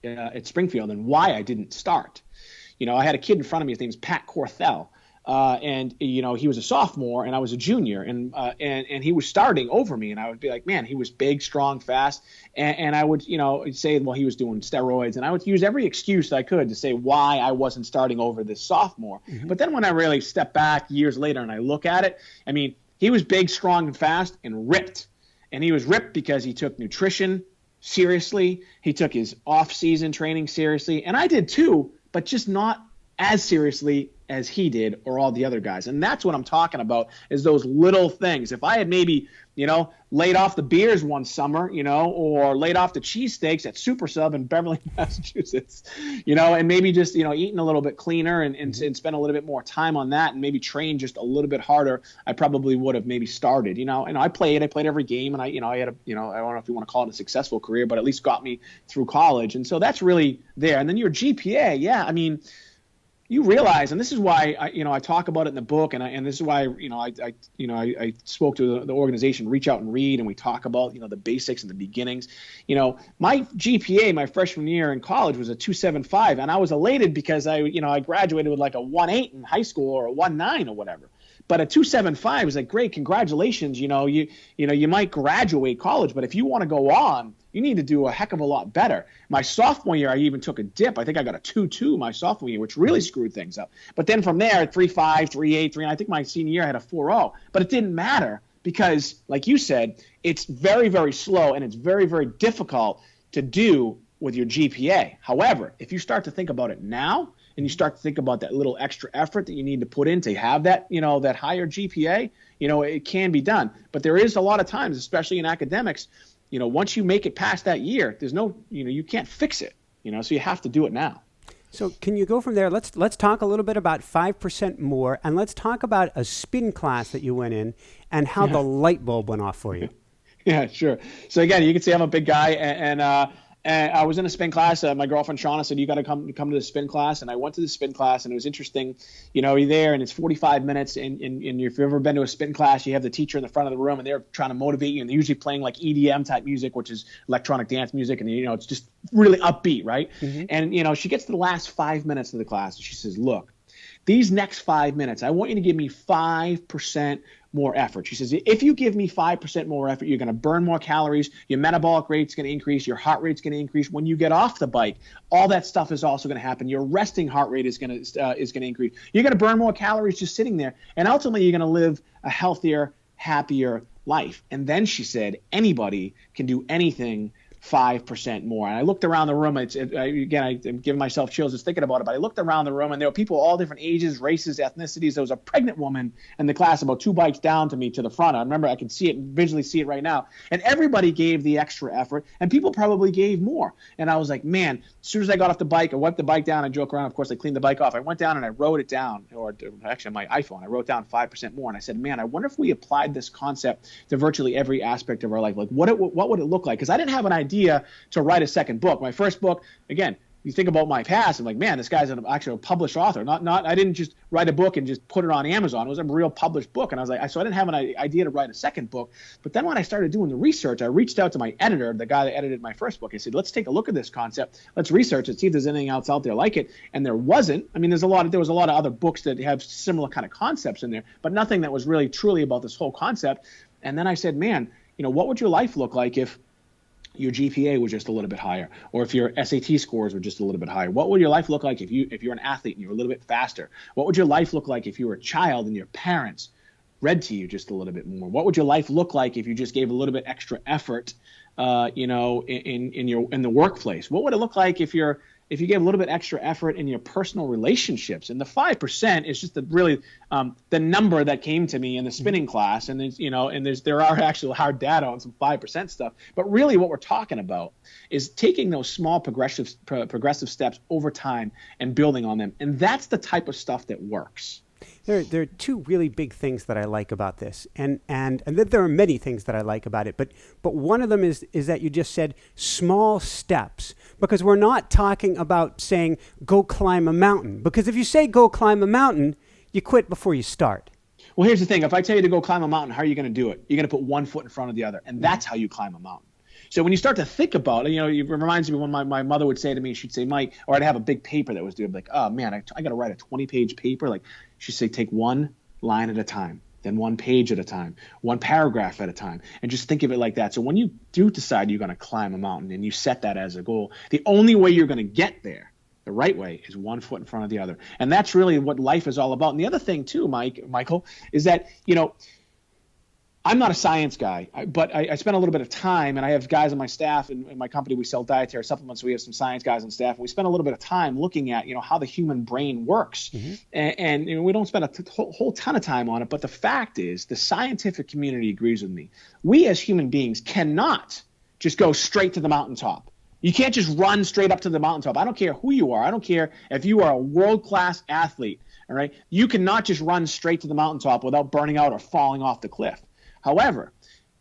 at Springfield and why I didn't start. I had a kid in front of me. His name's Pat Corthell. And he was a sophomore and I was a junior and he was starting over me. And I would be like, man, he was big, strong, fast. And I would, say, well, he was doing steroids. And I would use every excuse that I could to say why I wasn't starting over this sophomore. Mm-hmm. But then when I really step back years later and I look at it, He was big, strong, and fast and ripped. And he was ripped because he took nutrition seriously. He took his off-season training seriously. And I did too, but just not as seriously as he did or all the other guys. And that's what I'm talking about, is those little things. If I had maybe, laid off the beers one summer, or laid off the cheesesteaks at Super Sub in Beverly, Massachusetts, and maybe just, eating a little bit cleaner and spend a little bit more time on that and maybe train just a little bit harder, I probably would have maybe started, and I played every game, and I had a, I don't know if you want to call it a successful career, but at least got me through college. And so that's really there. And then your GPA, yeah, I mean, you realize, and this is why I talk about it in the book, and this is why I spoke to the organization, Reach Out and Read, and we talk about the basics and the beginnings. My GPA my freshman year in college was a 2.75, and I was elated because I graduated with like a 1.8 in high school or a 1.9 or whatever. But a 2.75 is like, great, congratulations. You might graduate college, but if you want to go on, you need to do a heck of a lot better. My sophomore year, I even took a dip. I think I got a 2.2 my sophomore year, which really screwed things up. But then from there, 3.5, 3.8, 3, and I think my senior year I had a 4.0. But it didn't matter because, like you said, it's very, very slow and it's very, very difficult to do with your GPA. However, if you start to think about it now, and you start to think about that little extra effort that you need to put in to have that, that higher GPA, it can be done. But there is a lot of times, especially in academics, once you make it past that year, there's no, you can't fix it, so you have to do it now. So can you go from there? Let's talk a little bit about 5% more, and let's talk about a spin class that you went in and how the light bulb went off for you. Yeah, sure. So again, you can see I'm a big guy, and I was in a spin class. My girlfriend Shauna said, you got to come to the spin class. And I went to the spin class, and it was interesting. You're there and it's 45 minutes. And if you've ever been to a spin class, you have the teacher in the front of the room and they're trying to motivate you. And they're usually playing like EDM type music, which is electronic dance music. And, it's just really upbeat, right? Mm-hmm. And, she gets to the last 5 minutes of the class and she says, look, these next 5 minutes, I want you to give me 5% more effort. She says, if you give me 5% more effort, you're going to burn more calories. Your metabolic rate's going to increase. Your heart rate's going to increase. When you get off the bike, all that stuff is also going to happen. Your resting heart rate is going to increase. You're going to burn more calories just sitting there. And ultimately, you're going to live a healthier, happier life. And then she said, anybody can do anything 5% more. And I looked around the room. I'm giving myself chills just thinking about it, but I looked around the room and there were people all different ages, races, ethnicities. There was a pregnant woman in the class about 2 bikes down to me to the front. I remember I can visually see it right now. And everybody gave the extra effort and people probably gave more. And I was like, man, as soon as I got off the bike, I wiped the bike down and joke around. Of course, I cleaned the bike off. I went down and I wrote it down, or actually on my iPhone, I wrote down 5% more. And I said, man, I wonder if we applied this concept to virtually every aspect of our life. Like what would it look like? Because I didn't have an idea to write a second book. My first book, again, you think about my past, I'm like, man, this guy's an actual published author. I didn't just write a book and just put it on Amazon. It was a real published book. And I was like, so I didn't have an idea to write a second book. But then when I started doing the research, I reached out to my editor, the guy that edited my first book. I said, let's take a look at this concept. Let's research it, see if there's anything else out there like it. And there wasn't. I mean, there was a lot of other books that have similar kind of concepts in there, but nothing that was really truly about this whole concept. And then I said, man, what would your life look like if your GPA was just a little bit higher, or if your SAT scores were just a little bit higher? What would your life look like if you're an athlete and you're a little bit faster? What would your life look like if you were a child and your parents read to you just a little bit more? What would your life look like if you just gave a little bit extra effort, in the workplace? What would it look like if you gave a little bit extra effort in your personal relationships? And the 5% is just the number that came to me in the spinning class. And there are actual hard data on some 5% stuff. But really what we're talking about is taking those small progressive steps over time and building on them. And that's the type of stuff that works. There are two really big things that I like about this, and there are many things that I like about it, but one of them is that you just said small steps, because we're not talking about saying go climb a mountain, because if you say go climb a mountain, you quit before you start. Well, here's the thing. If I tell you to go climb a mountain, how are you going to do it? You're going to put one foot in front of the other, and that's how you climb a mountain. So when you start to think about it, it reminds me when my mother would say to me, she'd say, Mike, or I'd have a big paper that was due. I'd be like, oh man, I got to write a 20-page paper. Like she'd say, take one line at a time, then one page at a time, one paragraph at a time, and just think of it like that. So when you do decide you're going to climb a mountain and you set that as a goal, the only way you're going to get there, the right way, is one foot in front of the other. And that's really what life is all about. And the other thing too, Michael, is that, I'm not a science guy, but I spend a little bit of time, and I have guys on my staff. In my company, we sell dietary supplements, so we have some science guys on staff. And we spend a little bit of time looking at, how the human brain works. And we don't spend a whole ton of time on it. But the fact is, the scientific community agrees with me. We as human beings cannot just go straight to the mountaintop. You can't just run straight up to the mountaintop. I don't care who you are. I don't care if you are a world-class athlete. All right, you cannot just run straight to the mountaintop without burning out or falling off the cliff. However,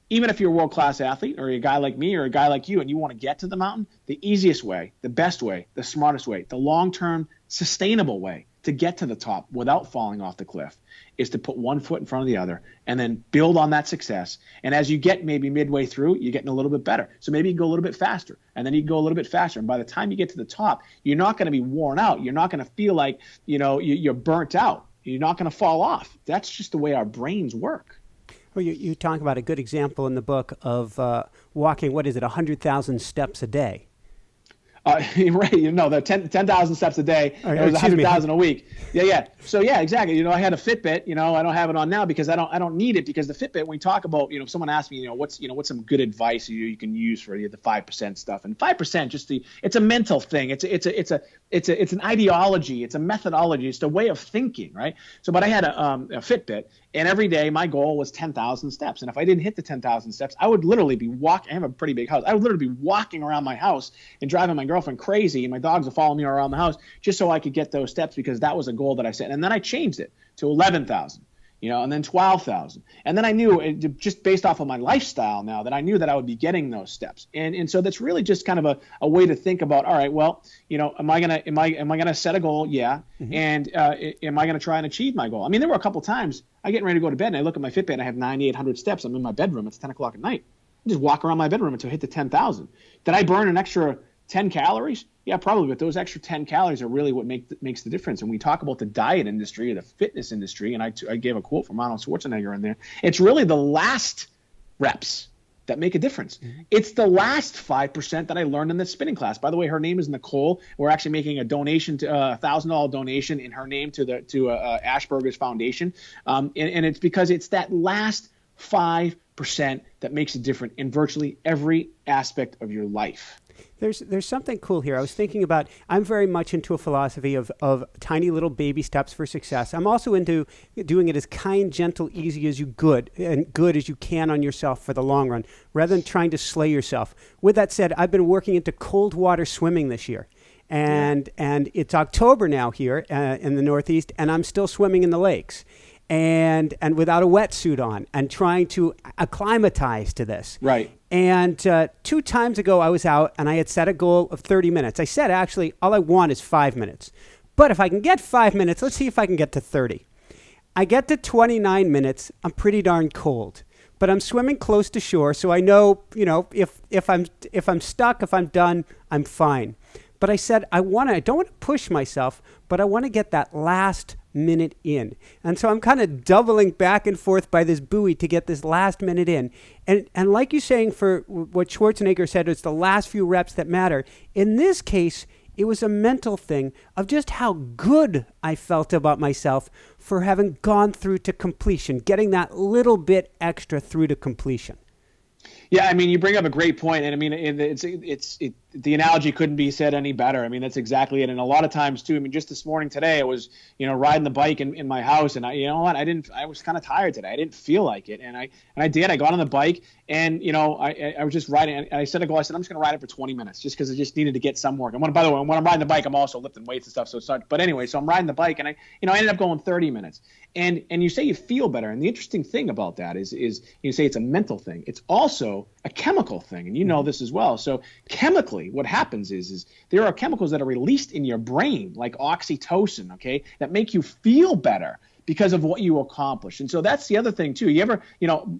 even if you're a world-class athlete or a guy like me or a guy like you and you want to get to the mountain, the easiest way, the best way, the smartest way, the long-term sustainable way to get to the top without falling off the cliff is to put one foot in front of the other and then build on that success. And as you get maybe midway through, you're getting a little bit better. So maybe you go a little bit faster, and then you go a little bit faster. And by the time you get to the top, you're not going to be worn out. You're not going to feel like, you're burnt out. You're not going to fall off. That's just the way our brains work. Well, you talk about a good example in the book of walking, 100,000 steps a day. Right, the 10,000 steps a day. It was 100,000 a week. Yeah. So yeah, exactly. I had a Fitbit. I don't have it on now because I don't need it, because the Fitbit, when we talk about, if someone asks me, what's some good advice you can use for the 5% stuff, and 5% it's a mental thing. It's an ideology. It's a methodology. It's a way of thinking, right? So, but I had a Fitbit, and every day my goal was 10,000 steps. And if I didn't hit the 10,000 steps, I would literally be walking. I have a pretty big house. I would literally be walking around my house and driving my girlfriend crazy, and my dogs will follow me around the house just so I could get those steps, because that was a goal that I set. And then I changed it to 11,000, and then 12,000. And then I knew, just based off of my lifestyle now, that I knew that I would be getting those steps. And so that's really just kind of a way to think about, all right, well, am I gonna set a goal? Yeah. And am I gonna try and achieve my goal? I mean, there were a couple times I getting ready to go to bed and I look at my Fitbit and I have 9,800 steps. I'm in my bedroom. It's 10 o'clock at night. I just walk around my bedroom until I hit the 10,000. Did I burn an extra 10 calories? Yeah, probably, but those extra 10 calories are really what makes the difference. And we talk about the diet industry or the fitness industry, and I gave a quote from Arnold Schwarzenegger in there. It's really the last reps that make a difference. It's the last 5% that I learned in the spinning class. By the way, her name is Nicole. We're actually making a donation, to $1,000 donation in her name to Ashburger's Foundation, and it's because it's that last 5% that makes a difference in virtually every aspect of your life. There's something cool here. I was thinking about, I'm very much into a philosophy of tiny little baby steps for success. I'm also into doing it as kind, gentle, easy as good as you can on yourself for the long run, rather than trying to slay yourself. With that said, I've been working into cold water swimming this year. And it's October now here in the Northeast, and I'm still swimming in the lakes. And without a wetsuit on, and trying to acclimatize to this. Right. And 2 times ago, I was out, and I had set a goal of 30 minutes. I said, actually, all I want is 5 minutes. But if I can get 5 minutes, let's see if I can get to 30. I get to 29 minutes. I'm pretty darn cold. But I'm swimming close to shore, so I know, if I'm stuck, if I'm done, I'm fine. But I said, I don't want to push myself, but I want to get that last minute in. And so I'm kind of doubling back and forth by this buoy to get this last minute in. And like you're saying, for what Schwarzenegger said, it's the last few reps that matter. In this case, it was a mental thing of just how good I felt about myself for having gone through to completion, getting that little bit extra through to completion. Yeah, I mean, you bring up a great point, and I mean, the analogy couldn't be said any better. I mean, that's exactly it. And a lot of times too, I mean, just this morning today, I was, riding the bike in my house, and I was kind of tired today. I didn't feel like it, and I did. I got on the bike, and I was just riding. And I set a goal. I said I'm just going to ride it for 20 minutes, just because I just needed to get some work. And by the way, when I'm riding the bike, I'm also lifting weights and stuff. So it's not. But anyway, so I'm riding the bike, and I ended up going 30 minutes. And you say you feel better, and the interesting thing about that is you say it's a mental thing. It's also a chemical thing, and you know this as well. So chemically, what happens is there are chemicals that are released in your brain, like oxytocin, okay, that make you feel better because of what you accomplish. And so that's the other thing too. You ever,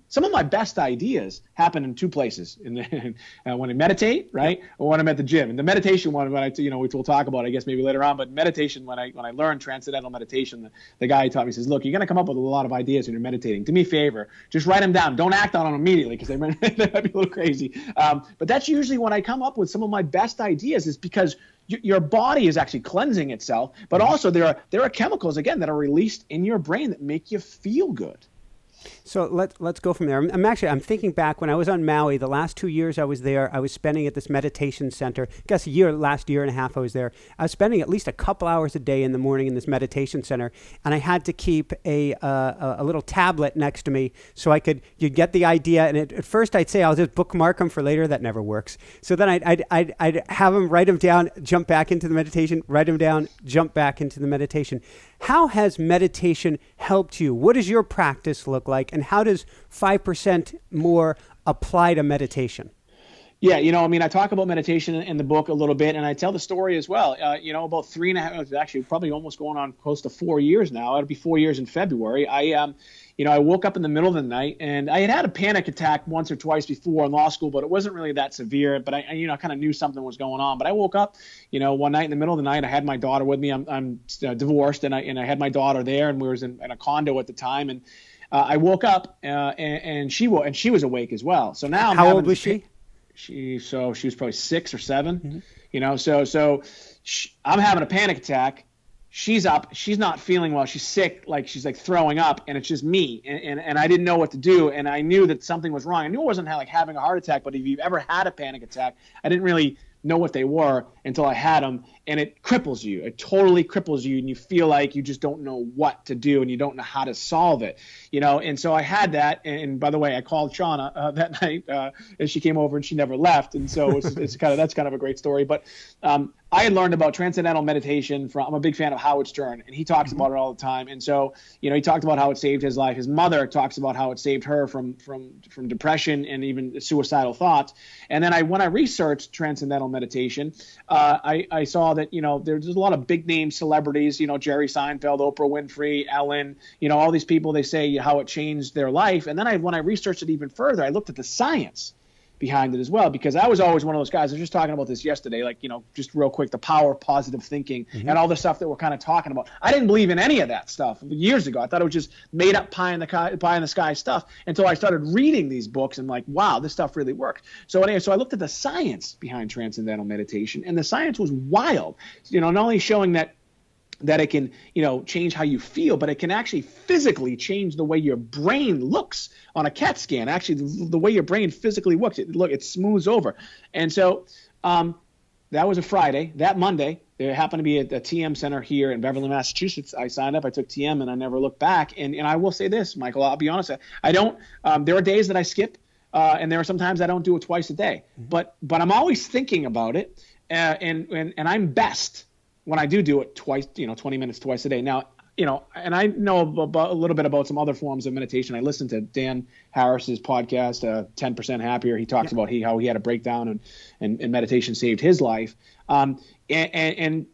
some of my best ideas happen in 2 places: when I meditate, right, or when I'm at the gym. And the meditation one, which we'll talk about, I guess maybe later on. But meditation, when I learned transcendental meditation, the guy who taught me says, "Look, you're going to come up with a lot of ideas when you're meditating. Do me a favor, just write them down. Don't act on them immediately, because they might be a little crazy." But that's usually when I come up with some of my best ideas, is because your body is actually cleansing itself, but also there are chemicals, again, that are released in your brain that make you feel good. So let's go from there. I'm thinking back when I was on Maui, the last 2 years I was there, I was spending at this meditation center. I guess last year and a half I was there. I was spending at least a couple hours a day in the morning in this meditation center, and I had to keep a little tablet next to me so you'd get the idea. And at first I'd say I'll just bookmark them for later. That never works. So then I'd have them, write them down, jump back into the meditation, write them down, jump back into the meditation. How has meditation helped you? What does your practice look like? And how does 5% more apply to meditation? Yeah, I talk about meditation in the book a little bit, and I tell the story as well. About 3.5, actually probably almost going on close to 4 years now. It'll be 4 years in February. I woke up in the middle of the night, and I had a panic attack once or twice before in law school, but it wasn't really that severe. But I kind of knew something was going on. But I woke up, one night in the middle of the night. I had my daughter with me. I'm divorced, and I had my daughter there, and we was in a condo at the time. And I woke up, and she was awake as well. So now, how old was she? She was probably 6 or 7. Mm-hmm. I'm having a panic attack. She's up. She's not feeling well. She's sick. She's throwing up, and it's just me. And I didn't know what to do. And I knew that something was wrong. I knew it wasn't having a heart attack, but if you've ever had a panic attack, I didn't really know what they were until I had them. And it cripples you. It totally cripples you. And you feel like you just don't know what to do, and you don't know how to solve it, And so I had that. And by the way, I called Shauna that night, and she came over and she never left. And so that's kind of a great story. But I had learned about transcendental meditation I'm a big fan of Howard Stern, and he talks about it all the time. And so, he talked about how it saved his life. His mother talks about how it saved her from depression and even suicidal thoughts. And then when I researched transcendental meditation, I saw that, there's a lot of big name celebrities, Jerry Seinfeld, Oprah Winfrey, Ellen, all these people, they say how it changed their life. And then when I researched it even further, I looked at the science behind it as well, because I was always one of those guys. I was just talking about this yesterday, just real quick, the power of positive thinking, mm-hmm. and all the stuff that we're kind of talking about. I didn't believe in any of that stuff years ago. I thought it was just made up pie in the sky stuff until I started reading these books and wow, this stuff really works. So anyway, I looked at the science behind transcendental meditation, and the science was wild. Not only showing that it can, change how you feel, but it can actually physically change the way your brain looks on a CAT scan. Actually, the way your brain physically looks, it smooths over. And so that was a Friday. That Monday, there happened to be a TM center here in Beverly, Massachusetts. I signed up. I took TM, and I never looked back. And I will say this, Michael, I'll be honest. I don't. There are days that I skip, and there are sometimes I don't do it twice a day. Mm-hmm. But I'm always thinking about it, and I'm best when I do it twice, 20 minutes twice a day. Now, and I know a little bit about some other forms of meditation. I listened to Dan Harris's podcast, 10% Happier. He talks about how he had a breakdown and meditation saved his life. And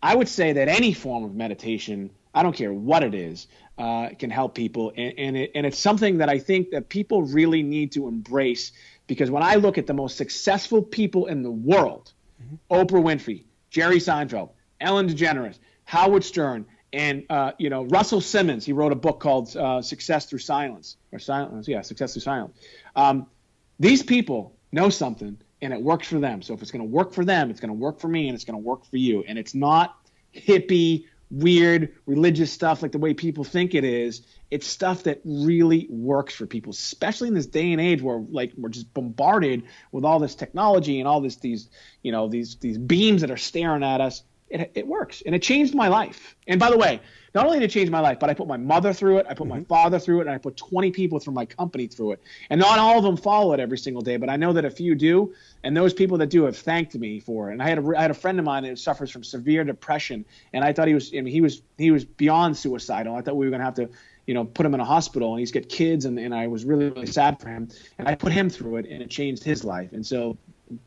I would say that any form of meditation, I don't care what it is, can help people. And it's something that I think that people really need to embrace, because when I look at the most successful people in the world, mm-hmm. Oprah Winfrey, Jerry Seinfeld, Ellen DeGeneres, Howard Stern, and Russell Simmons. He wrote a book called Success Through Silence, Success Through Silence. These people know something, and it works for them. So if it's going to work for them, it's going to work for me, and it's going to work for you. And it's not hippie, weird, religious stuff like the way people think it is. It's stuff that really works for people, especially in this day and age where we're just bombarded with all this technology and all these beams that are staring at us. It works, and it changed my life. And by the way, not only did it change my life, but I put my mother through it, I put my father through it, and I put 20 people from my company through it. And not all of them follow it every single day, but I know that a few do, and those people that do have thanked me for it. And I had a friend of mine that suffers from severe depression, and I thought he was beyond suicidal. I thought we were going to have to put him in a hospital, and he's got kids, and I was really, really sad for him. And I put him through it, and it changed his life. And so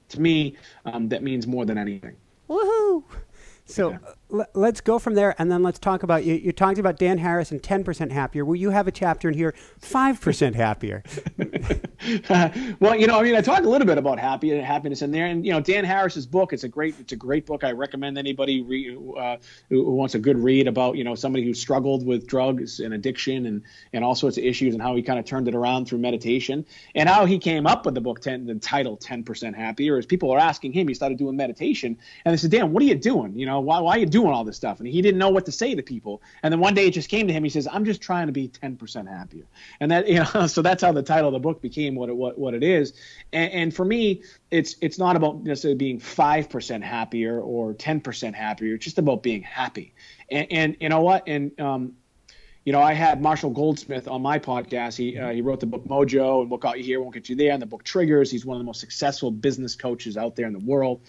to me, that means more than anything. Woohoo! So let's go from there, and then let's talk about, you talked about Dan Harris and 10% Happier. Well, you have a chapter in here, 5% Happier. Well, I talk a little bit about happiness in there, and Dan Harris's book. It's a great book. I recommend anybody who wants a good read about somebody who struggled with drugs and addiction and all sorts of issues, and how he kind of turned it around through meditation, and how he came up with the book the title 10% Happier. As people are asking him, he started doing meditation, and they said, "Dan, what are you doing? Why are you doing all this stuff?" And he didn't know what to say to people. And then one day it just came to him. He says, "I'm just trying to be 10% happier," and that so that's how the title of the book became what it is. And for me, it's not about necessarily being 5% happier or 10% happier. It's just about being happy. And you know what? And I had Marshall Goldsmith on my podcast. He wrote the book Mojo, and What Got You Here Won't Get You There, and the book Triggers. He's one of the most successful business coaches out there in the world.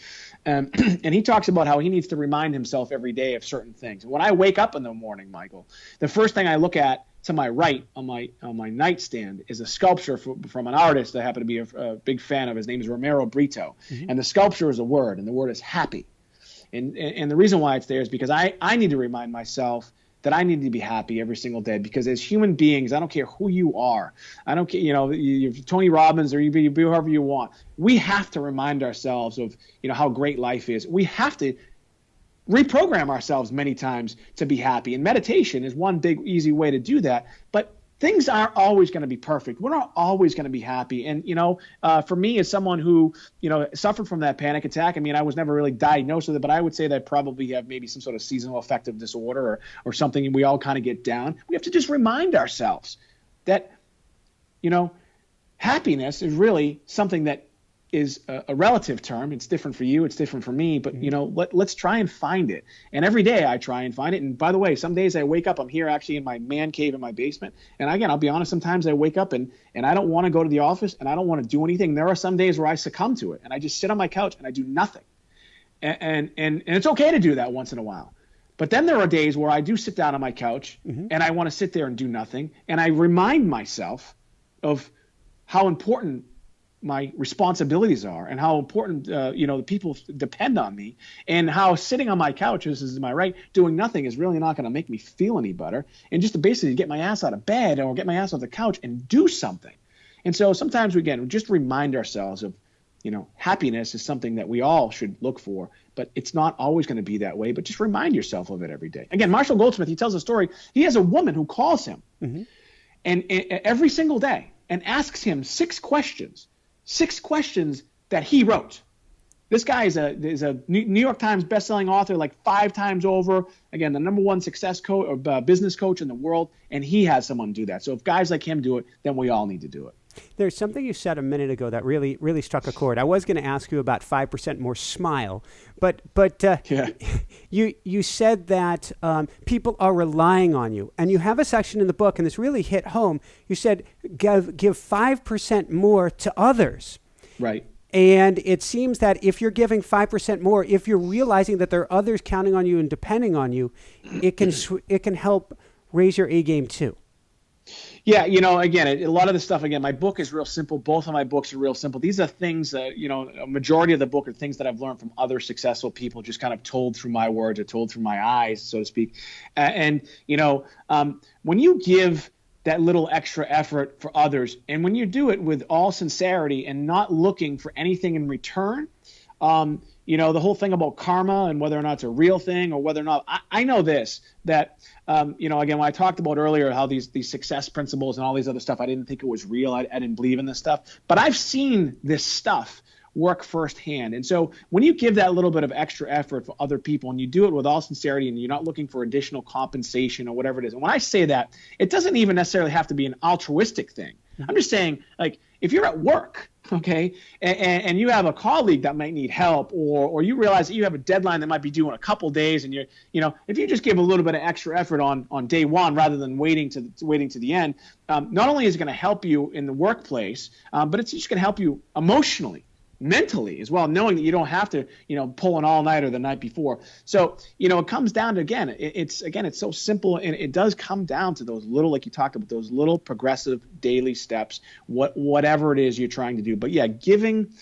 And he talks about how he needs to remind himself every day of certain things. And when I wake up in the morning, Michael, the first thing I look at to my right on my nightstand is a sculpture from an artist I happen to be a big fan of. His name is Romero Brito. Mm-hmm. And the sculpture is a word, and the word is happy. And the reason why it's there is because I need to remind myself that I need to be happy every single day, because as human beings, I don't care who you are. I don't care, you're Tony Robbins or you be whoever you want. We have to remind ourselves of, how great life is. We have to reprogram ourselves many times to be happy. And meditation is one big, easy way to do that. But things aren't always going to be perfect. We're not always going to be happy. And, for me, as someone who, suffered from that panic attack, I was never really diagnosed with it, but I would say that I probably have maybe some sort of seasonal affective disorder or something, and we all kind of get down. We have to just remind ourselves that, happiness is really something that is a relative term. It's different for you. It's different for me. But, let's try and find it. And every day I try and find it. And by the way, some days I wake up, I'm here actually in my man cave in my basement. And again, I'll be honest, sometimes I wake up and I don't want to go to the office and I don't want to do anything. There are some days where I succumb to it and I just sit on my couch and I do nothing. And it's okay to do that once in a while. But then there are days where I do sit down on my couch and I want to sit there and do nothing. And I remind myself of how important my responsibilities are and how important, the people depend on me, and how sitting on my couch, this is my right, doing nothing is really not going to make me feel any better. And just to basically get my ass out of bed or get my ass off the couch and do something. And so sometimes we just remind ourselves of, happiness is something that we all should look for, but it's not always going to be that way, but just remind yourself of it every day. Again, Marshall Goldsmith, he tells a story. He has a woman who calls him and every single day and asks him 6 questions that he wrote. This guy is a New York Times bestselling author like 5 times over. Again, the number one success coach or business coach in the world, and he has someone do that. So if guys like him do it, then we all need to do it. There's something you said a minute ago that really, really struck a chord. I was going to ask you about 5% more smile, but yeah. You said that people are relying on you, and you have a section in the book, and this really hit home. You said give 5% more to others. Right. And it seems that if you're giving 5% more, if you're realizing that there are others counting on you and depending on you, it can help raise your A game too. Yeah, again, a lot of the stuff, again, my book is real simple. Both of my books are real simple. These are things that, a majority of the book are things that I've learned from other successful people, just kind of told through my words or told through my eyes, so to speak. When you give that little extra effort for others, and when you do it with all sincerity and not looking for anything in return, the whole thing about karma and whether or not it's a real thing or whether or not I know this, that, again, when I talked about earlier how these success principles and all these other stuff, I didn't think it was real. I didn't believe in this stuff, but I've seen this stuff work firsthand. And so when you give that little bit of extra effort for other people and you do it with all sincerity and you're not looking for additional compensation or whatever it is. And when I say that, it doesn't even necessarily have to be an altruistic thing. I'm just saying, like, if you're at work, okay, and you have a colleague that might need help, or you realize that you have a deadline that might be due in a couple days, and if you just give a little bit of extra effort on day one rather than waiting to the end, not only is it going to help you in the workplace, but it's just going to help you emotionally, mentally as well, knowing that you don't have to, pull an all-nighter the night before. So, it comes down to, again, it's so simple, and it does come down to those little, like you talked about, those little progressive daily steps, whatever it is you're trying to do. But yeah, giving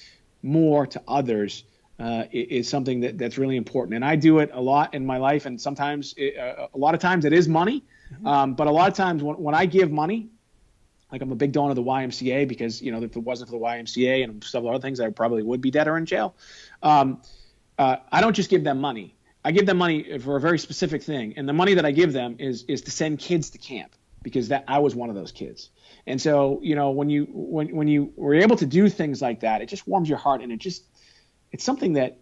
more to others is something that's really important. And I do it a lot in my life, and sometimes, a lot of times it is money, but a lot of times when I give money, Like I'm a big donor of the YMCA because, if it wasn't for the YMCA and several other things, I probably would be dead or in jail. I don't just give them money. I give them money for a very specific thing. And the money that I give them is to send kids to camp, because I was one of those kids. And so, when you were able to do things like that, it just warms your heart, and it's something that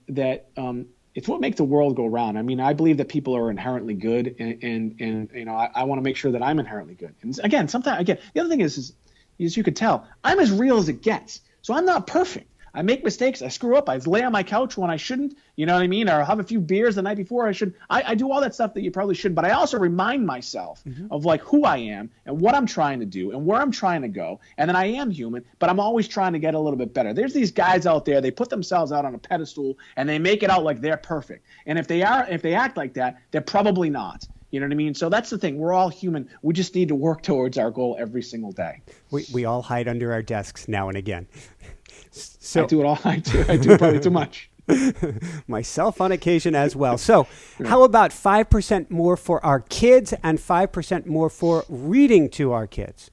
it's what makes the world go round. I mean, I believe that people are inherently good, and I want to make sure that I'm inherently good. And again, the other thing is you could tell, I'm as real as it gets. So I'm not perfect. I make mistakes. I screw up. I lay on my couch when I shouldn't, you know what I mean? Or I'll have a few beers the night before I should. I do all that stuff that you probably should, but I also remind myself of like who I am and what I'm trying to do and where I'm trying to go. And then I am human, but I'm always trying to get a little bit better. There's these guys out there, they put themselves out on a pedestal and they make it out like they're perfect. And if they act like that, they're probably not. You know what I mean? So that's the thing. We're all human. We just need to work towards our goal every single day. We all hide under our desks now and again. So I do it all. I do probably too much. Myself on occasion as well. So how about 5% more for our kids and 5% more for reading to our kids?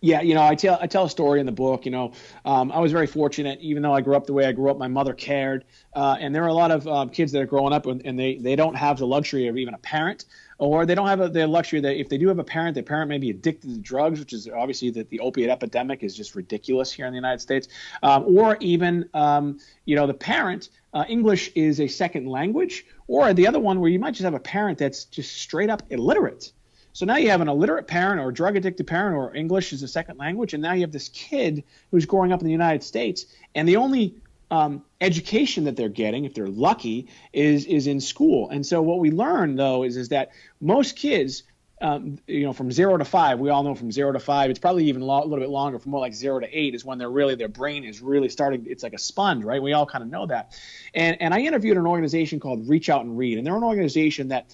Yeah, I tell a story in the book. I was very fortunate, even though I grew up the way I grew up. My mother cared, and there are a lot of kids that are growing up and they don't have the luxury of even a parent, or they don't have the luxury that if they do have a parent, their parent may be addicted to drugs, which is obviously the opiate epidemic is just ridiculous here in the United States, or even the parent. English is a second language, or the other one where you might just have a parent that's just straight up illiterate. So now you have an illiterate parent or a drug-addicted parent, or English is a second language, and now you have this kid who's growing up in the United States, and the only education that they're getting, if they're lucky, is in school. And so what we learn, though, is that most kids, from 0 to 5, we all know from 0 to 5, it's probably even a little bit longer, from more like 0 to 8 is when their brain is really starting. It's like a sponge, right? We all kind of know that. And I interviewed an organization called Reach Out and Read, and they're an organization that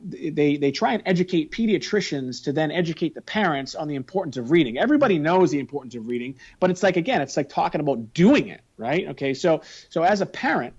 they try and educate pediatricians to then educate the parents on the importance of reading. Everybody knows the importance of reading, but it's like talking about doing it, right? Okay, so as a parent,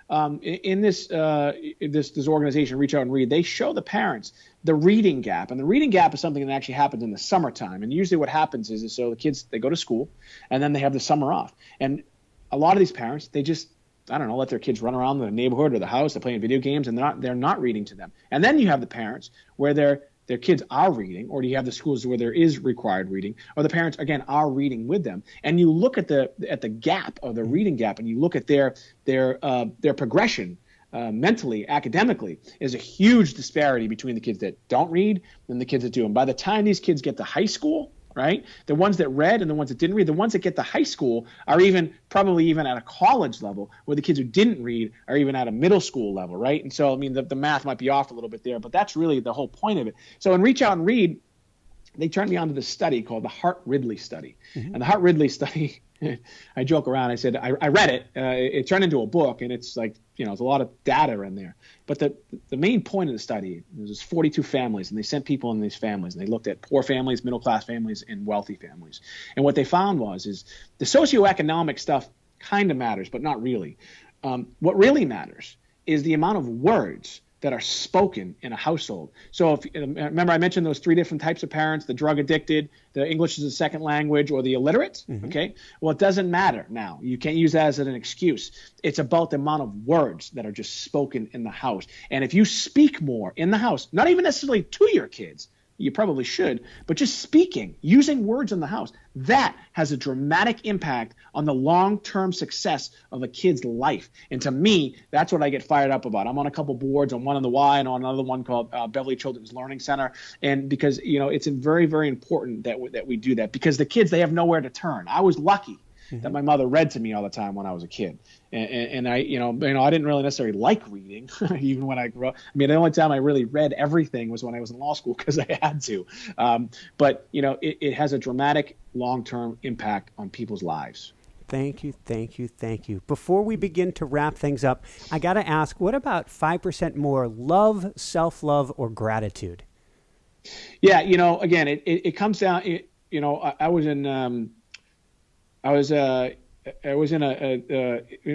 in this organization, Reach Out and Read, they show the parents the reading gap, and the reading gap is something that actually happens in the summertime. And usually, what happens is so the kids, they go to school, and then they have the summer off. And a lot of these parents, they just let their kids run around the neighborhood or the house, they're playing video games, and they're not reading to them. And then you have the parents where their kids are reading, or do you have the schools where there is required reading, or the parents again are reading with them, and you look at the gap of the reading gap, and you look at their progression mentally, academically, is a huge disparity between the kids that don't read and the kids that do. And by the time these kids get to high school, right, the ones that read and the ones that didn't read, the ones that get to high school are probably even at a college level, where the kids who didn't read are even at a middle school level, right? And so, I mean, the math might be off a little bit there, but that's really the whole point of it. So in Reach Out and Read, they turned me on to this study called the Hart-Ridley study. Mm-hmm. And the Hart-Ridley study, I joke around, I said, I read it, it turned into a book, and it's like, there's a lot of data in there. But the main point of the study, there's 42 families, and they sent people in these families, and they looked at poor families, middle-class families, and wealthy families. And what they found is the socioeconomic stuff kind of matters, but not really. What really matters is the amount of words that are spoken in a household. So if remember, I mentioned those 3 different types of parents: the drug addicted, the English is a second language, or the illiterate. Mm-hmm. Okay. Well, it doesn't matter now. You can't use that as an excuse. It's about the amount of words that are just spoken in the house. And if you speak more in the house, not even necessarily to your kids, you probably should, but just speaking, using words in the house, that has a dramatic impact on the long-term success of a kid's life. And to me, that's what I get fired up about. I'm on a couple boards, on one on the Y and on another one called Beverly Children's Learning Center. And because, it's very, very important that we do that, because the kids, they have nowhere to turn. I was lucky that my mother read to me all the time when I was a kid. And I, I didn't really necessarily like reading, even when I grew up. I mean, the only time I really read everything was when I was in law school, because I had to. But it has a dramatic long-term impact on people's lives. Thank you. Before we begin to wrap things up, I got to ask, what about 5% more love, self-love, or gratitude? Yeah, again, it comes down, I was I was in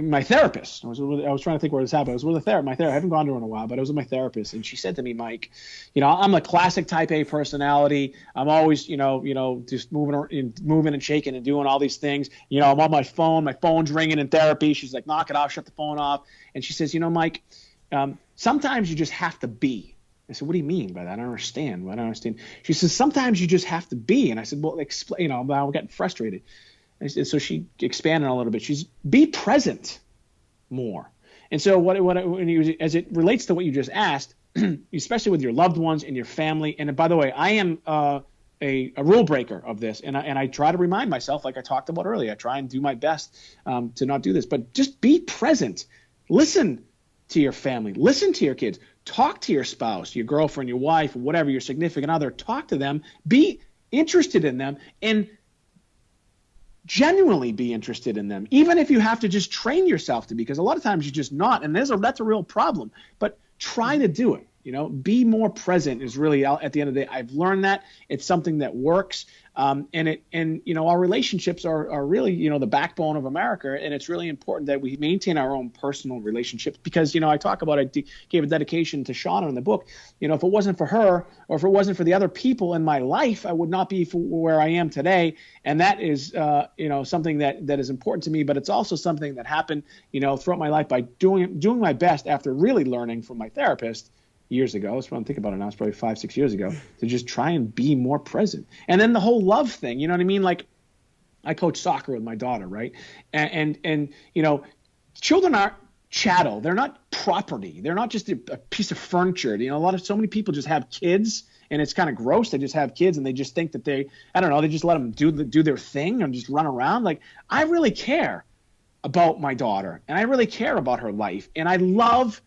my therapist. I was trying to think where this happened. I was with my therapist. I haven't gone to her in a while, but I was with my therapist, and she said to me, Mike, I'm a classic Type A personality. I'm always, just moving and shaking and doing all these things. I'm on my phone. My phone's ringing in therapy. She's like, knock it off, shut the phone off. And she says, Mike, sometimes you just have to be. I said, what do you mean by that? I don't understand. She says, sometimes you just have to be. And I said, well, explain. I'm getting frustrated. And so she expanded a little bit. She's be present more. And so as it relates to what you just asked, especially with your loved ones and your family. And by the way, I am a rule breaker of this, and I try to remind myself, like I talked about earlier. I try and do my best to not do this, but just be present. Listen to your family. Listen to your kids. Talk to your spouse, your girlfriend, your wife, whatever, your significant other. Talk to them. Be interested in them, and genuinely be interested in them, even if you have to just train yourself to be, because a lot of times you're just not, and that's a real problem. But try to do it. Be more present is really, at the end of the day, I've learned that it's something that works. And our relationships are really, the backbone of America. And it's really important that we maintain our own personal relationships because, I talk about, I gave a dedication to Shauna in the book. If it wasn't for her or if it wasn't for the other people in my life, I would not be where I am today. And that is, something that is important to me, but it's also something that happened, throughout my life by doing my best after really learning from my therapist years ago. That's what I'm thinking about it now. It's probably 5-6 years ago, to just try and be more present. And then the whole love thing, you know what I mean? Like, I coach soccer with my daughter, right? And children aren't chattel. They're not property. They're not just a piece of furniture. So many people just have kids, and it's kind of gross. They just have kids and they just think that they just let them do their thing and just run around. Like, I really care about my daughter, and I really care about her life, and I love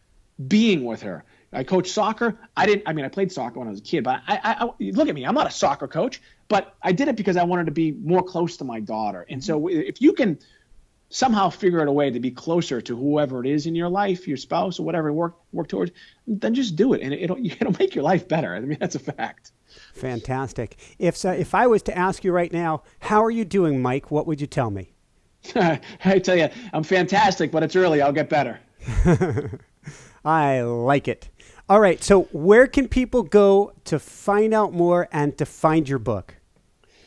being with her. I coach soccer. I played soccer when I was a kid, but I look at me. I'm not a soccer coach, but I did it because I wanted to be more close to my daughter. And so if you can somehow figure out a way to be closer to whoever it is in your life, your spouse or whatever, work towards, then just do it. And it'll make your life better. I mean, that's a fact. Fantastic. If I was to ask you right now, how are you doing, Mike? What would you tell me? I tell you, I'm fantastic, but it's early. I'll get better. I like it. All right. So where can people go to find out more and to find your book?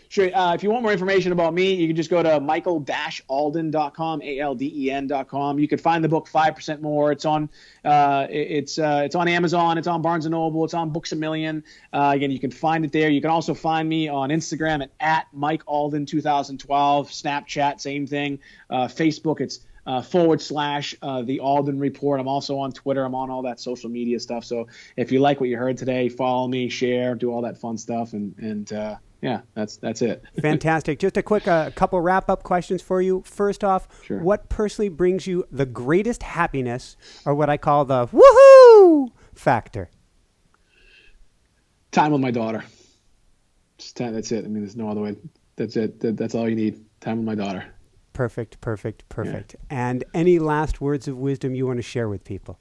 Sure. If you want more information about me, you can just go to michael-alden.com, ALDEN.com. You can find the book 5% More. It's on it's on Amazon. It's on Barnes & Noble. It's on Books A Million. Again, you can find it there. You can also find me on Instagram at Mike Alden 2012. Snapchat, same thing. Facebook, it's / the Alden Report. I'm also on Twitter. I'm on all that social media stuff. So if you like what you heard today, follow me, share, do all that fun stuff. And yeah, that's it. Fantastic. Just a quick couple wrap-up questions for you. First off, Sure. What personally brings you the greatest happiness, or what I call the woohoo factor? Time with my daughter. Just time, that's it. I mean, there's no other way. That's it. That's all you need. Time with my daughter. Perfect. Yeah. And any last words of wisdom you want to share with people?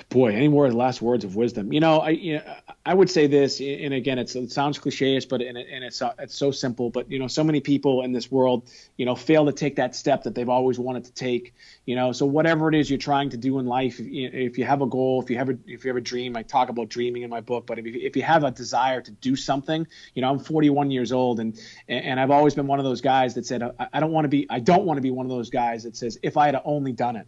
Boy, any more last words of wisdom? I would say this, and again, it sounds cliche-ish, but it's so simple. But so many people in this world, fail to take that step that they've always wanted to take. So whatever it is you're trying to do in life, if you have a goal, if you have a dream, I talk about dreaming in my book. But if you have a desire to do something, I'm 41 years old, and I've always been one of those guys that said I don't want to be one of those guys that says if I had only done it.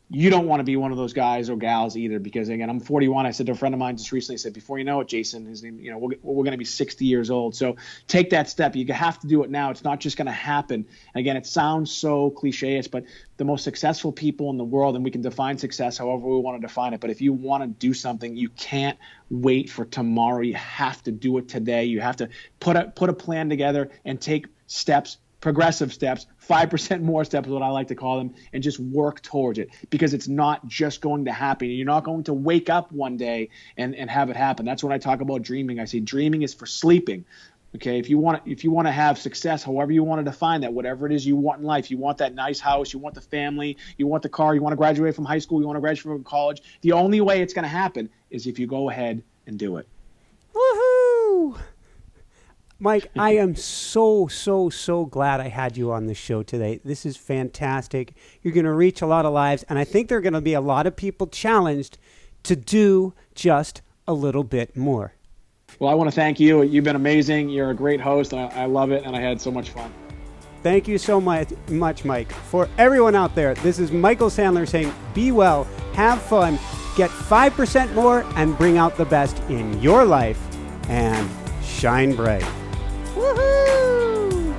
You don't want to be one of those guys or gals either, because again, I'm 41. I said to a friend of mine just recently, I said, before you know it, Jason, his name, we're going to be 60 years old. So take that step. You have to do it now. It's not just going to happen. Again, it sounds so cliche-ish, but the most successful people in the world, and we can define success however we want to define it. But if you want to do something, you can't wait for tomorrow. You have to do it today. You have to put a plan together and take steps, progressive steps, 5% more steps is what I like to call them, and just work towards it, because it's not just going to happen. You're not going to wake up one day and have it happen. That's when I talk about dreaming. I say dreaming is for sleeping. Okay, if you want to have success, however you want to define that, whatever it is you want in life, you want that nice house, you want the family, you want the car, you want to graduate from high school, you want to graduate from college, the only way it's going to happen is if you go ahead and do it. Woohoo! Mike, I am so glad I had you on the show today. This is fantastic. You're going to reach a lot of lives, and I think there are going to be a lot of people challenged to do just a little bit more. Well, I want to thank you. You've been amazing. You're a great host. I love it, and I had so much fun. Thank you so much, Mike. For everyone out there, this is Michael Sandler saying, be well, have fun, get 5% more, and bring out the best in your life, and shine bright. Woohoo!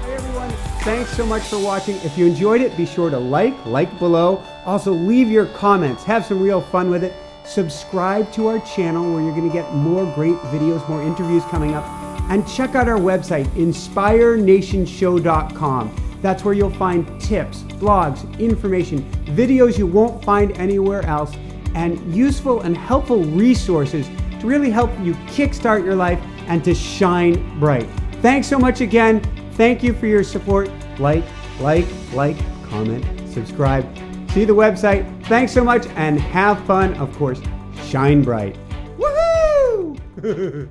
Hey everyone, thanks so much for watching. If you enjoyed it, be sure to like below. Also, leave your comments. Have some real fun with it. Subscribe to our channel where you're going to get more great videos, more interviews coming up. And check out our website, inspirenationshow.com. That's where you'll find tips, blogs, information, videos you won't find anywhere else, and useful and helpful resources to really help you kickstart your life and to shine bright. Thanks so much again. Thank you for your support. Like, comment, subscribe. See the website. Thanks so much and have fun. Of course, shine bright. Woohoo!